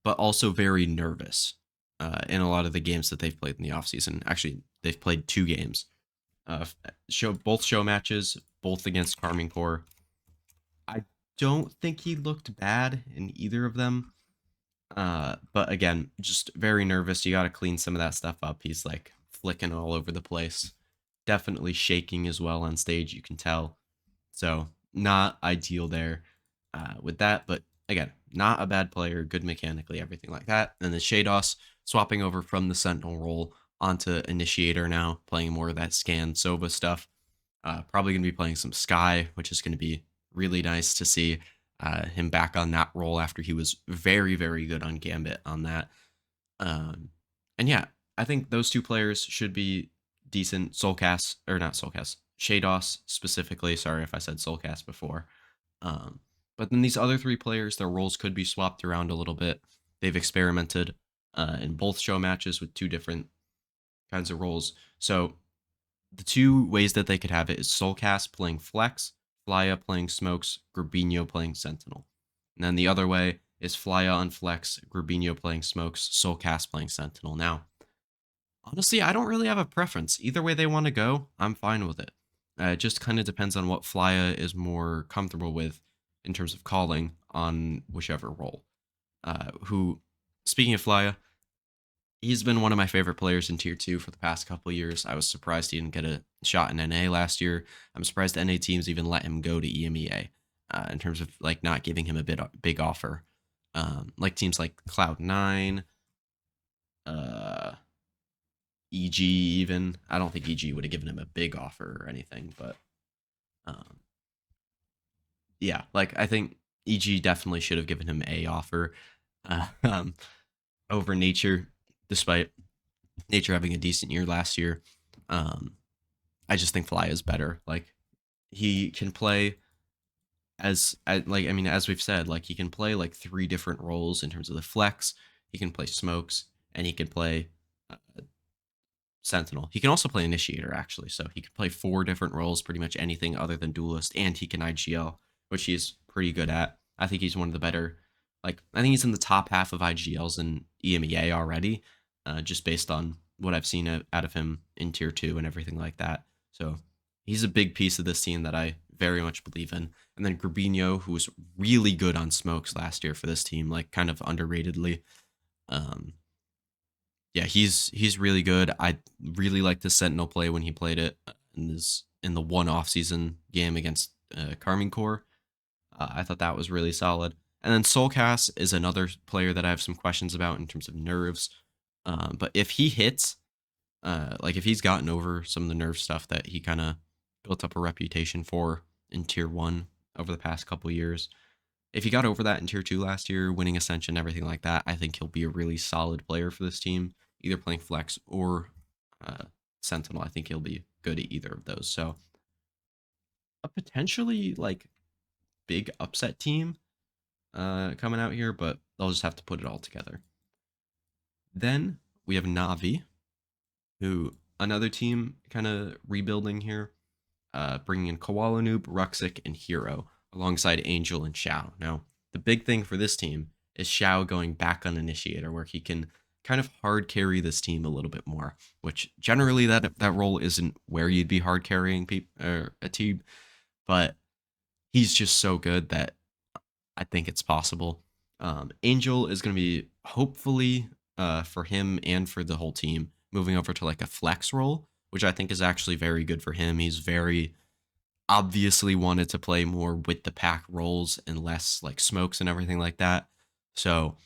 but also very nervous in a lot of the games that they've played in the offseason. Actually, they've played 2 games. Both show matches, both against Carmine Core. I don't think he looked bad in either of them. But again, just very nervous. You got to clean some of that stuff up. He's like flicking all over the place. Definitely shaking as well on stage, you can tell. So, not ideal there with that. But again, not a bad player, good mechanically, everything like that. And then Shados swapping over from the Sentinel role onto Initiator now, playing more of that Scan Sova stuff. Probably going to be playing some Sky, which is going to be really nice to see him back on that role after he was very, very good on Gambit on that. And yeah, I think those two players should be decent. Soulcast, or not Soulcast, Shados specifically. Sorry if I said Soulcast before. Um, but then these other 3 players, their roles could be swapped around a little bit. They've experimented in both show matches with 2 different kinds of roles. So the 2 ways that they could have it is Soulcast playing Flex, Flya playing Smokes, Grabinho playing Sentinel. And then the other way is Flya on Flex, Grabinho playing Smokes, Soulcast playing Sentinel. Now, honestly, I don't really have a preference. Either way they want to go, I'm fine with it. It just kind of depends on what Flya is more comfortable with in terms of calling on whichever role. Speaking of Flya, he's been one of my favorite players in tier 2 for the past couple of years. I was surprised he didn't get a shot in NA last year. I'm surprised NA teams even let him go to EMEA in terms of like not giving him a big offer. Like teams like Cloud9, uh, EG even. I don't think EG would have given him a big offer or anything, but um, yeah, like I think EG definitely should have given him a offer uh, um, over Nature, despite Nature having a decent year last year. Um, I just think Fly is better. Like he can play as we've said, like he can play like 3 different roles in terms of the flex. He can play smokes and he can play uh, sentinel. He can also play initiator actually, so he can play 4 different roles, pretty much anything other than duelist, and he can IGL, which he's pretty good at. I think he's one of the better. Like I think he's in the top half of IGLs in EMEA already, just based on what I've seen out of him in tier 2 and everything like that. So he's a big piece of this team that I very much believe in. And then Grabinho, who was really good on smokes last year for this team, like kind of underratedly. Um, yeah, he's really good. I really liked the Sentinel play when he played it in the one off season game against Carmine Core. I thought that was really solid. And then Soulcast is another player that I have some questions about in terms of nerves. But if he hits, like if he's gotten over some of the nerve stuff that he kind of built up a reputation for in tier 1 over the past couple years, if he got over that in tier 2 last year, winning Ascension, everything like that, I think he'll be a really solid player for this team, either playing flex or Sentinel. I think he'll be good at either of those. So a potentially like big upset team coming out here, but they'll just have to put it all together. Then we have Navi, who another team kind of rebuilding here, bringing in Koala Noob, Ruxic, and Hero alongside Angel and Xiao. Now, the big thing for this team is Xiao going back on Initiator, where he can kind of hard carry this team a little bit more, which generally that role isn't where you'd be hard carrying a team, but he's just so good that I think it's possible. Angel is going to be hopefully for him and for the whole team moving over to like a flex role, which I think is actually very good for him. He's very obviously wanted to play more with the pack roles and less like smokes and everything like that. So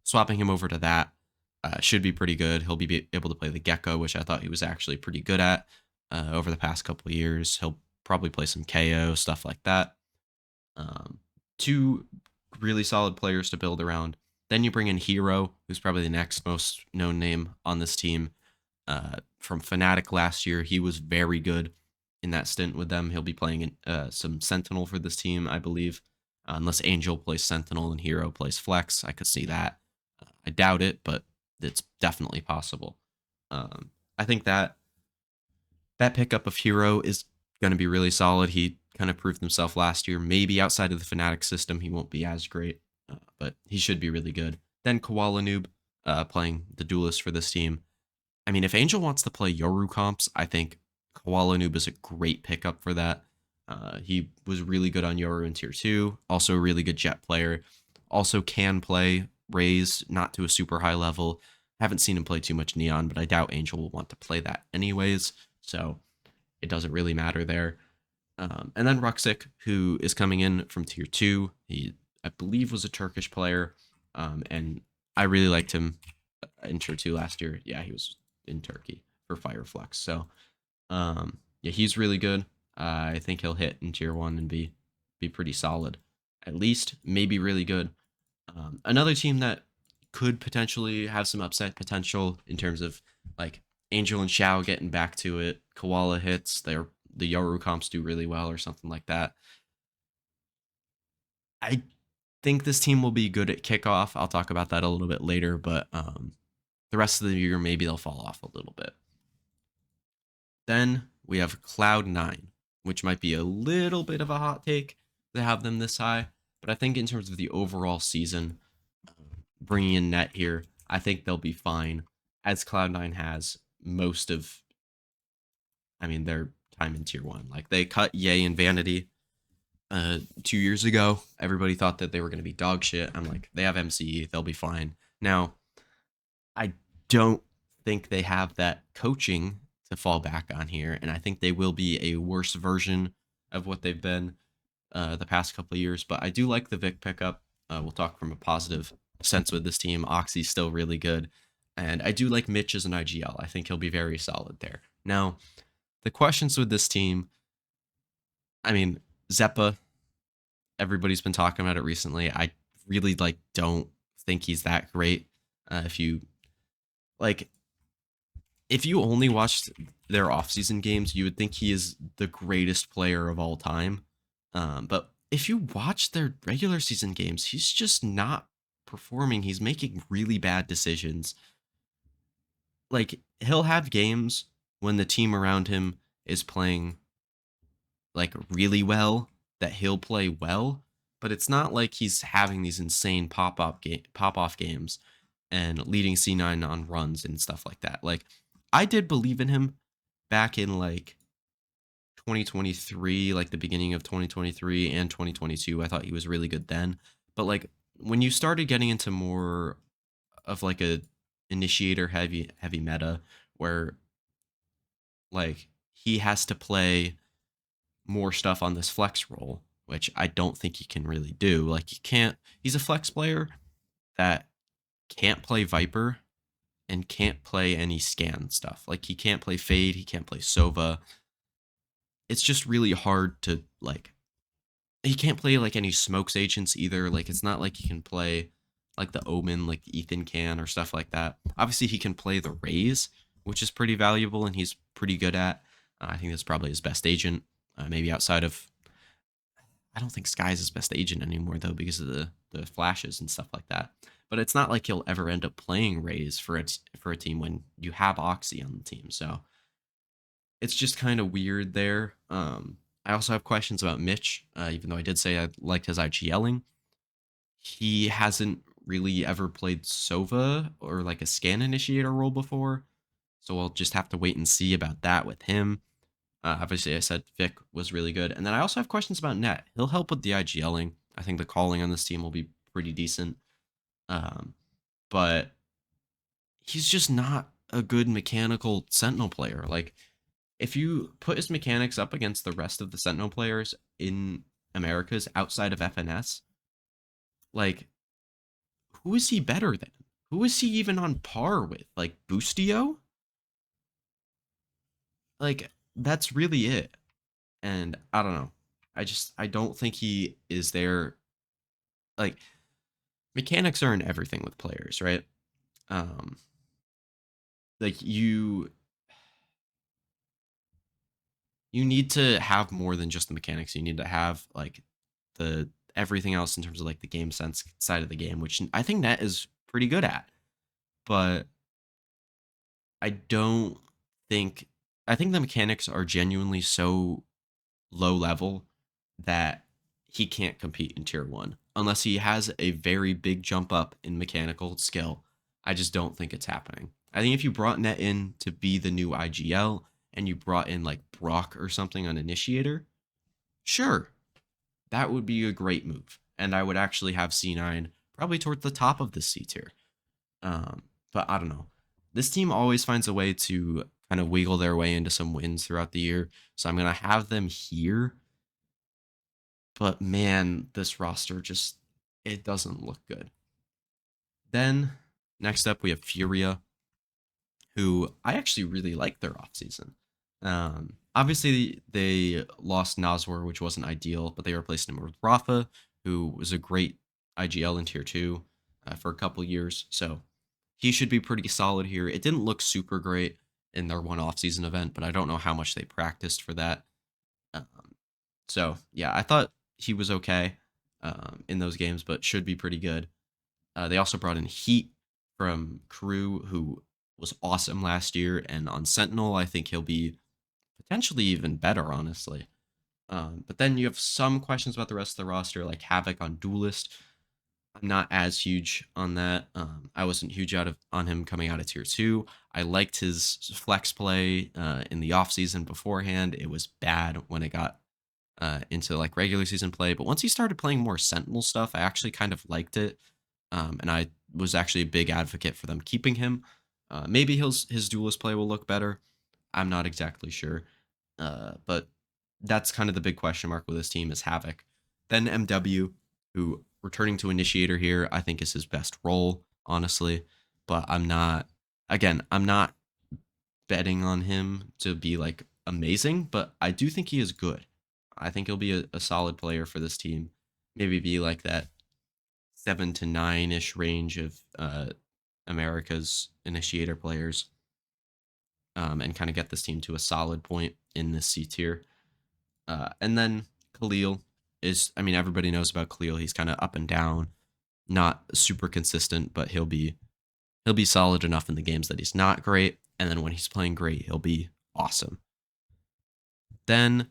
swapping him over to that should be pretty good. He'll be able to play the Gecko, which I thought he was actually pretty good at over the past couple of years. He'll probably play some KO, stuff like that. Um, Two really solid players to build around. Then you bring in Hero, who's probably the next most known name on this team. From Fnatic last year, he was very good in that stint with them. He'll be playing some Sentinel for this team, I believe. Unless Angel plays Sentinel and Hero plays Flex, I could see that. I doubt it, but it's definitely possible. I think that pickup of Hero is going to be really solid. He kind of proved himself last year. Maybe outside of the Fnatic system, he won't be as great, but he should be really good. Then Koala Noob playing the duelist for this team. I mean, if Angel wants to play Yoru comps, I think Koala Noob is a great pickup for that. He was really good on Yoru in Tier 2, also a really good Jet player. Also can play Raze, not to a super high level. Haven't seen him play too much Neon, but I doubt Angel will want to play that anyways, so it doesn't really matter there. And then Ruxic, who is coming in from Tier 2. He, I believe, was a Turkish player, and I really liked him in Tier 2 last year. Yeah, he was in Turkey for Fireflux. So, yeah, he's really good. I think he'll hit in Tier 1 and be pretty solid. At least, maybe really good. Another team that could potentially have some upset potential in terms of like Angel and Shao getting back to it. Koala hits. The Yoru comps do really well or something like that. I think this team will be good at kickoff. I'll talk about that a little bit later, but the rest of the year maybe they'll fall off a little bit. Then we have Cloud9, which might be a little bit of a hot take to have them this high, but I think in terms of the overall season, bringing in Net here, I think they'll be fine, as Cloud9 has most of, I mean, their time in Tier 1. Like, they cut Ye and Vanity 2 years ago. Everybody thought that they were going to be dog shit. I'm like, they have MCE, they'll be fine. Now, I don't think they have that coaching to fall back on here, and I think they will be a worse version of what they've been the past couple of years. But I do like the Vic pickup. We'll talk from a positive sense with this team. Oxy's still really good, and I do like Mitch as an IGL. I think he'll be very solid there. Now, the questions with this team, I mean, Zeppa, everybody's been talking about it recently. I really don't think he's that great. If you like if you only watched their offseason games, you would think he is the greatest player of all time. But if you watch their regular season games, he's just not performing. He's making really bad decisions. Like, he'll have games when the team around him is playing like really well that he'll play well, but it's not like he's having these insane pop off games and leading C9 on runs and stuff like that. Like, I did believe in him back in like 2023, like the beginning of 2023 and 2022. I thought he was really good then. But like when you started getting into more of like a initiator heavy meta where like he has to play more stuff on this flex role, which I don't think he can really do. Like, he's a flex player that can't play Viper and can't play any scan stuff. Like, he can't play Fade, he can't play Sova. It's just really hard to like he can't play like any smokes agents either. Like, it's not like he can play like the Omen like Ethan can or stuff like that. Obviously he can play the Raze, which is pretty valuable and he's pretty good at. I think that's probably his best agent. Maybe outside of, I don't think Sky's his best agent anymore though because of the flashes and stuff like that. But it's not like he'll ever end up playing Raze for a team when you have Oxy on the team. So it's just kind of weird there. I also have questions about Mitch, even though I did say I liked his IGLing. He hasn't really ever played Sova or like a scan initiator role before, so we'll just have to wait and see about that with him. Obviously, I said Vic was really good. And then I also have questions about Net. He'll help with the IGLing. I think the calling on this team will be pretty decent. But he's just not a good mechanical Sentinel player. Like, if you put his mechanics up against the rest of the Sentinel players in Americas outside of FNS, like, who is he better than? Who is he even on par with? Like, Boostio? Like, that's really it. And I don't know. I don't think he is there. Like mechanics are in everything with players, right? Um, like you need to have more than just the mechanics. You need to have like the everything else in terms of like the game sense side of the game, which I think Net is pretty good at. But I don't think I think the mechanics are genuinely so low level that he can't compete in tier 1 unless he has a very big jump up in mechanical skill. I just don't think it's happening. I think if you brought Net in to be the new IGL and you brought in like Brock or something on initiator, sure, that would be a great move. And I would actually have C9 probably towards the top of the C tier. But I don't know. This team always finds a way to kind of wiggle their way into some wins throughout the year. So I'm going to have them here. But man, this roster just, it doesn't look good. Then next up, we have Furia, who I actually really like their offseason. Obviously, they lost Nazwar, which wasn't ideal, but they replaced him with Rafa, who was a great IGL in tier 2 for a couple years. So he should be pretty solid here. It didn't look super great in their one offseason event, but I don't know how much they practiced for that. Um, so yeah, I thought he was okay in those games, but should be pretty good. They also brought in Heat from Crew, who was awesome last year, and on Sentinel, I think he'll be potentially even better, honestly. But then you have some questions about the rest of the roster, like Havoc on Duelist. I'm not as huge on that. I wasn't huge on him coming out of tier 2. I liked his flex play in the offseason beforehand. It was bad when it got into like regular season play, but once he started playing more Sentinel stuff, I actually kind of liked it. And I was actually a big advocate for them keeping him. Maybe his duelist play will look better. I'm not exactly sure. But that's kind of the big question mark with this team is Havoc. Then MW, who returning to initiator here, I think is his best role, honestly. But I'm not betting on him to be like amazing, but I do think he is good. I think he'll be a solid player for this team. Maybe be like that 7 to 9 ish range of America's initiator players, and kind of get this team to a solid point in this C tier. And then Khalil is, I mean, everybody knows about Khalil. He's kind of up and down, not super consistent, but he'll be solid enough in the games that he's not great, and then when he's playing great, he'll be awesome. Then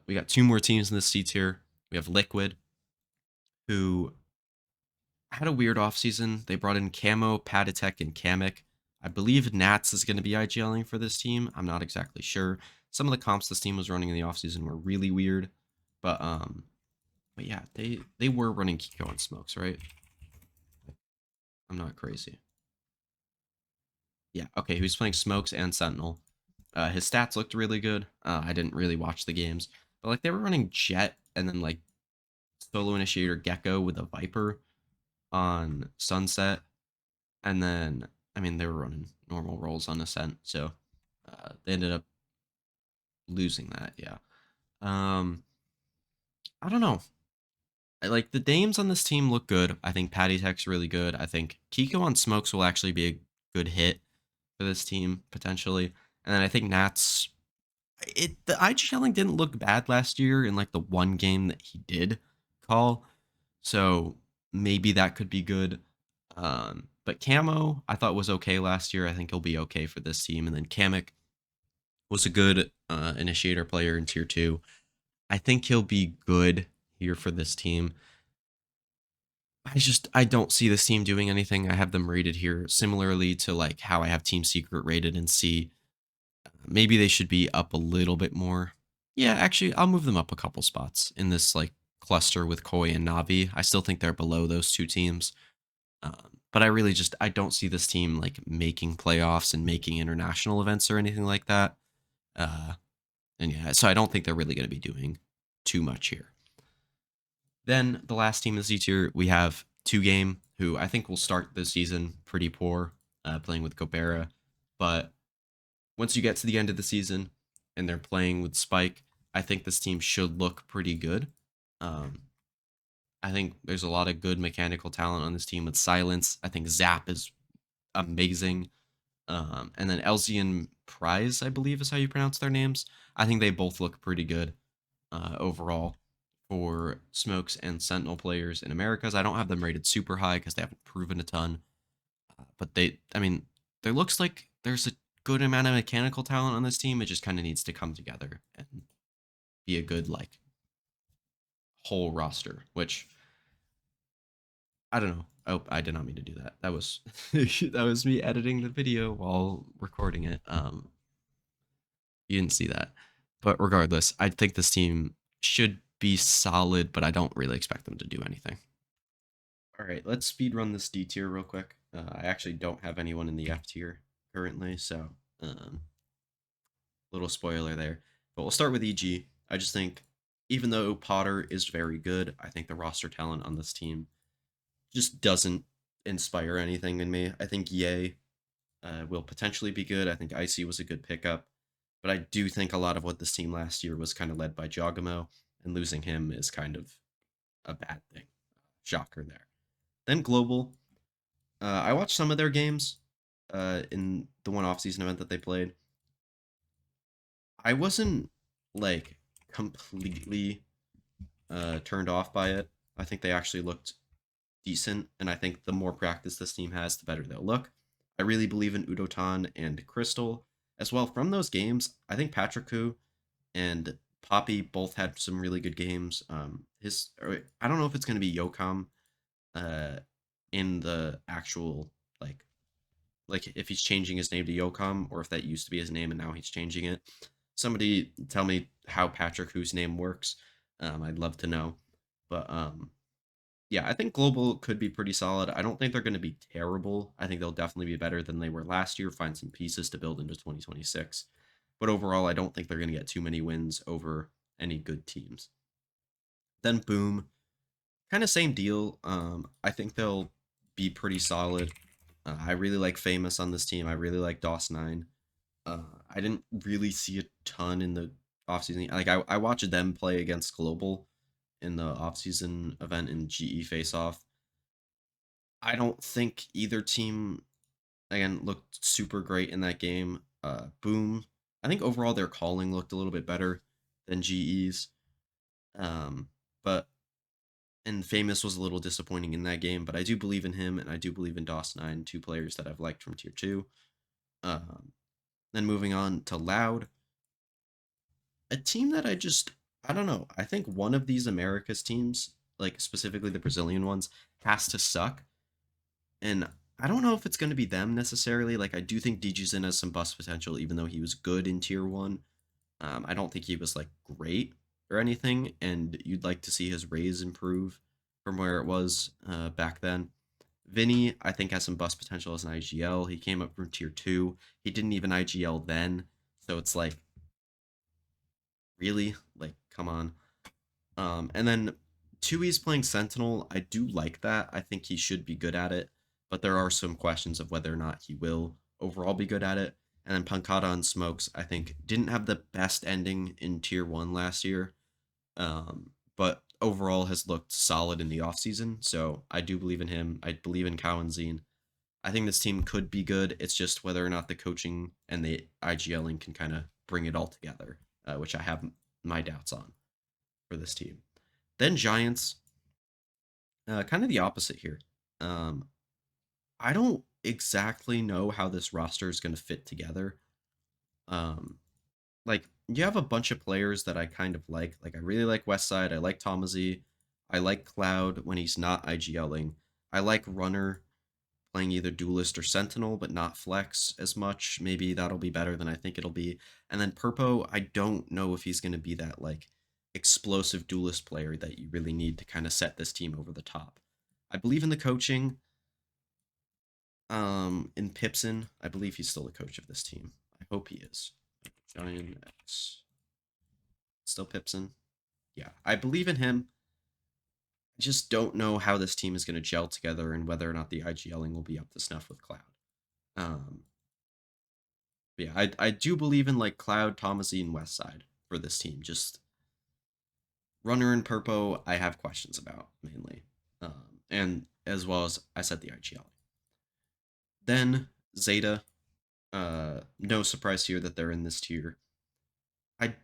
we got two more teams in this C tier. We have Liquid, who had a weird offseason. They brought in Camo, Patatek, and Kamek. I believe Nats is going to be IGLing for this team. I'm not exactly sure. Some of the comps this team was running in the offseason were really weird. But yeah, they were running Kiko and Smokes, right? I'm not crazy. Yeah, okay, he was playing Smokes and Sentinel. His stats looked really good. I didn't really watch the games, but like they were running Jet and then like Solo Initiator Gecko with a Viper on Sunset, and then I mean they were running normal rolls on Ascent, so they ended up losing that. Yeah. Um, I don't know. Like the names on this team look good. I think Patty Tech's really good. I think Kiko on Smokes will actually be a good hit for this team potentially, and then I think Nats. The IGLing didn't look bad last year in like the one game that he did call, so maybe that could be good. But Camo I thought was okay last year. I think he'll be okay for this team, and then Kamek was a good initiator player in tier 2. I think he'll be good here for this team. I don't see this team doing anything. I have them rated here similarly to like how I have Team Secret rated in C. Maybe they should be up a little bit more. Yeah, actually, I'll move them up a couple spots in this like cluster with Koi and Navi. I still think they're below those two teams. But I really just I don't see this team like making playoffs and making international events or anything like that. Uh, and yeah, so I don't think they're really going to be doing too much here. Then the last team in the Z tier, we have Two Game, who I think will start the season pretty poor, playing with Gobera. But once you get to the end of the season and they're playing with Spike, I think this team should look pretty good. Um, I think there's a lot of good mechanical talent on this team with Silence. I think Zap is amazing. And then Elsie and Prize, I believe is how you pronounce their names. I think they both look pretty good overall for Smokes and Sentinel players in Americas. I don't have them rated super high because they haven't proven a ton. But I mean, there looks like there's a good amount of mechanical talent on this team. It just kind of needs to come together and be a good, like, whole roster, which I don't know. Oh, I did not mean to do that. That was that was me editing the video while recording it. You didn't see that. But regardless, I think this team should be solid, but I don't really expect them to do anything. All right, let's speed run this D tier real quick. I actually don't have anyone in the F tier currently, so little spoiler there. But we'll start with EG. I just think, even though Potter is very good, I think the roster talent on this team just doesn't inspire anything in me. I think Ye will potentially be good. I think Icy was a good pickup. But I do think a lot of what this team last year was kind of led by Jogamo, and losing him is kind of a bad thing. Shocker there. Then Global. I watched some of their games in the one off-season event that they played. I wasn't like completely turned off by it. I think they actually looked decent, and I think the more practice this team has, the better they'll look. I really believe in Udotan and Crystal as well. From those games, I think Patrick and Poppy both had some really good games. I don't know if it's going to be Yokam uh, in the actual like if he's changing his name to Yokam or if that used to be his name and now he's changing it. Somebody tell me how Patrick whose name works. I'd love to know. But yeah, I think Global could be pretty solid. I don't think they're going to be terrible. I think they'll definitely be better than they were last year, find some pieces to build into 2026. But overall, I don't think they're going to get too many wins over any good teams. Then Boom, kind of same deal. I think they'll be pretty solid. I really like Famous on this team. I really like DOS9. I didn't really see a ton in the offseason. Like I watched them play against Global in the offseason event in GE Face Off. I don't think either team again looked super great in that game. Boom. I think overall their calling looked a little bit better than GE's. But and Famous was a little disappointing in that game, but I do believe in him and I do believe in DOS9, two players that I've liked from tier 2. Um, then moving on to Loud, a team that I don't know. I think one of these Americas teams, like specifically the Brazilian ones, has to suck. And I don't know if it's going to be them necessarily. Like I do think DGZin has some bust potential, even though he was good in tier 1. I don't think he was like great or anything, and you'd like to see his raise improve from where it was back then. Vinny, I think, has some bust potential as an IGL. He came up from tier 2. He didn't even IGL then, so it's like, really? Like, come on. And then Tui's playing Sentinel. I do like that. I think he should be good at it, but there are some questions of whether or not he will overall be good at it. And then Pancada and Smokes, I think, didn't have the best ending in tier 1 last year, but overall has looked solid in the offseason. So I do believe in him. I believe in Cowanzine. I think this team could be good. It's just whether or not the coaching and the IGLing can kind of bring it all together, which I have my doubts on for this team. Then Giants, kind of the opposite here. I don't exactly know how this roster is going to fit together. Um, like you have a bunch of players that I kind of like. Like I really like Westside. I like Tomazi. I like Cloud when he's not IGLing. I like Runner playing either Duelist or Sentinel, but not Flex as much. Maybe that'll be better than I think it'll be. And then Purpo, I don't know if he's going to be that like explosive Duelist player that you really need to kind of set this team over the top. I believe in the coaching. In Pipson, I believe he's still the coach of this team. I hope he is. Giant X. Still Pipson. Yeah, I believe in him. I just don't know how this team is going to gel together and whether or not the IGLing will be up to snuff with Cloud. Um, yeah, I do believe in like Cloud, Thomasy, and Westside for this team. Just Runner and Purpo, I have questions about mainly, and as well as I said the IGL. Then Zeta, no surprise here that they're in this tier. I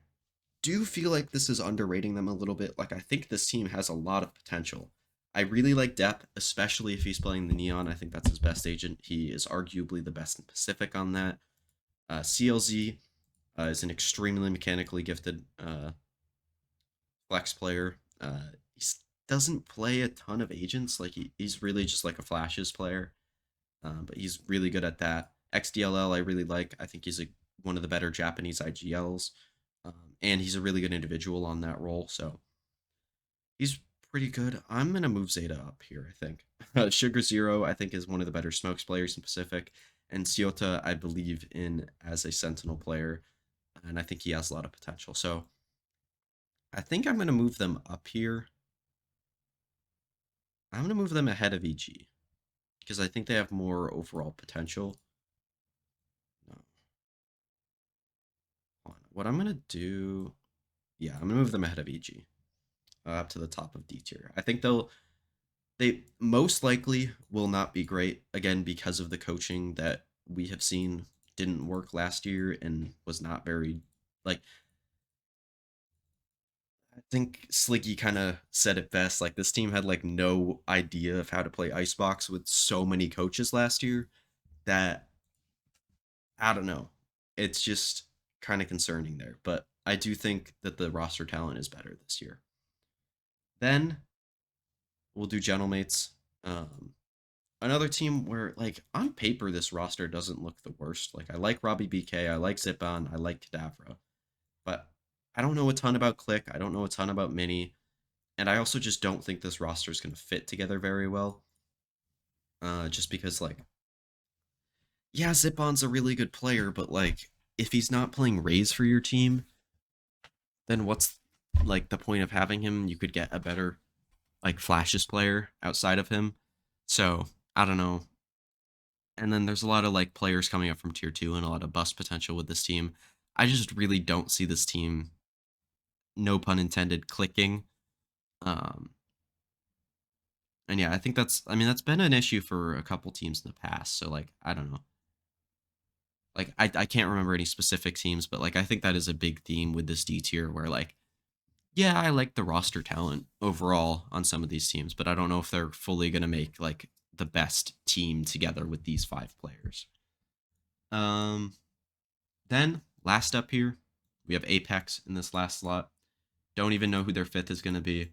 do feel like this is underrating them a little bit. Like I think this team has a lot of potential. I really like Depp, especially if he's playing the Neon. I think that's his best agent. He is arguably the best in Pacific on that. CLZ is an extremely mechanically gifted flex player. He doesn't play a ton of agents. Like he's really just like a flashes player, but he's really good at that. XDLL I really like. I think he's one of the better Japanese IGLs, and he's a really good individual on that role. So he's pretty good. I'm gonna move Zeta up here. I think Sugar Zero I think is one of the better smokes players in Pacific, and Ciota I believe in as a Sentinel player, and I think he has a lot of potential. So I think I'm gonna move them up here. I'm gonna move them ahead of EG because I think they have more overall potential. No, hold on. What I'm gonna do, yeah, I'm gonna move them ahead of EG, up to the top of D tier. I think they most likely will not be great again because of the coaching that we have seen didn't work last year and was not very like I think Sliggy kind of said it best. Like this team had like no idea of how to play Icebox with so many coaches last year that I don't know. It's just kind of concerning there, but I do think that the roster talent is better this year. Then we'll do Gentlemates. Another team where, like, on paper, this roster doesn't look the worst. Like, I like Robbie BK, I like Zipon, I like Kadavra, but I don't know a ton about Click. I don't know a ton about Mini, and I also just don't think this roster is going to fit together very well. Just because, like, yeah, Zipon's a really good player, but like, if he's not playing Rays for your team, then what's like the point of having him? You could get a better like flashes player outside of him. So I don't know. And then there's a lot of like players coming up from tier two and a lot of bust potential with this team. I just really don't see this team, no pun intended, clicking. Um, and yeah, I think that's been an issue for a couple teams in the past. So like, I don't know. Like I can't remember any specific teams, but like I think that is a big theme with this D tier where like yeah, I like the roster talent overall on some of these teams, but I don't know if they're fully going to make like the best team together with these five players. Um, then last up here, we have Apex in this last slot. Don't even know who their fifth is going to be.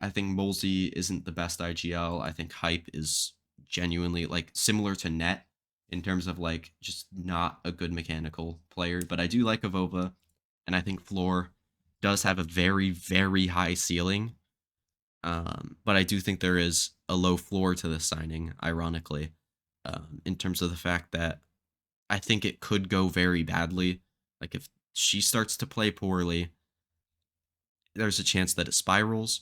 I think Molesey isn't the best IGL. I think Hype is genuinely like similar to Net in terms of like just not a good mechanical player, but I do like Avova, and I think Floor does have a very, very high ceiling. But I do think there is a low floor to this signing, ironically, in terms of the fact that I think it could go very badly. Like if she starts to play poorly, there's a chance that it spirals.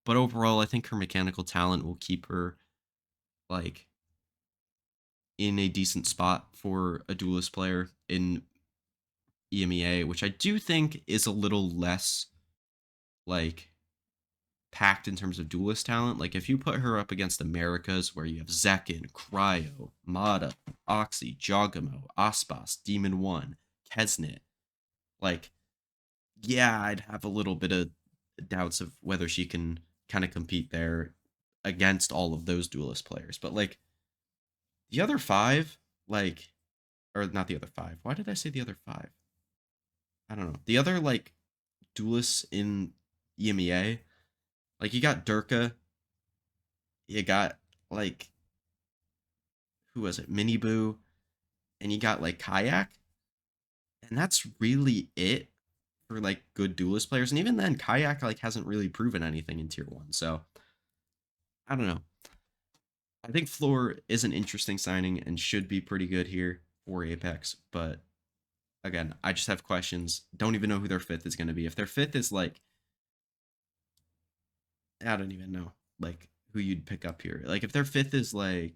But overall, I think her mechanical talent will keep her like in a decent spot for a duelist player in EMEA, which I do think is a little less like packed in terms of duelist talent. Like if you put her up against Americas, where you have Zekin, Cryo, Mata, Oxy, Jogamo, Aspas, Demon One, Kesnit, like yeah, I'd have a little bit of doubts of whether she can kind of compete there against all of those duelist players. But like the other five, like or not the other five. Why did I say the other five? I don't know. The other like duelists in EMEA, like you got Durka, you got like who was it, Mini Boo, and you got like Kayak, and that's really it for like good duelist players. And even then, Kayak like hasn't really proven anything in tier one. So I don't know. I think Floor is an interesting signing and should be pretty good here for Apex, but again, I just have questions. Don't even know who their fifth is going to be. If their fifth is like, I don't even know, like who you'd pick up here. Like if their fifth is like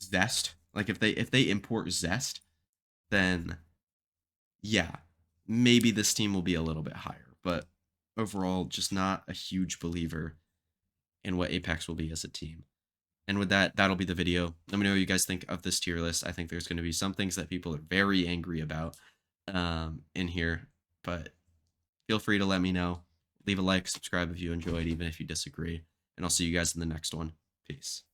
Zest, like if they import Zest, then yeah. maybe this team will be a little bit higher. But overall, just not a huge believer in what Apex will be as a team. And with that, that'll be the video. Let me know what you guys think of this tier list. I think there's going to be some things that people are very angry about in here, but feel free to let me know. Leave a like, subscribe if you enjoyed, even if you disagree. And I'll see you guys in the next one. Peace.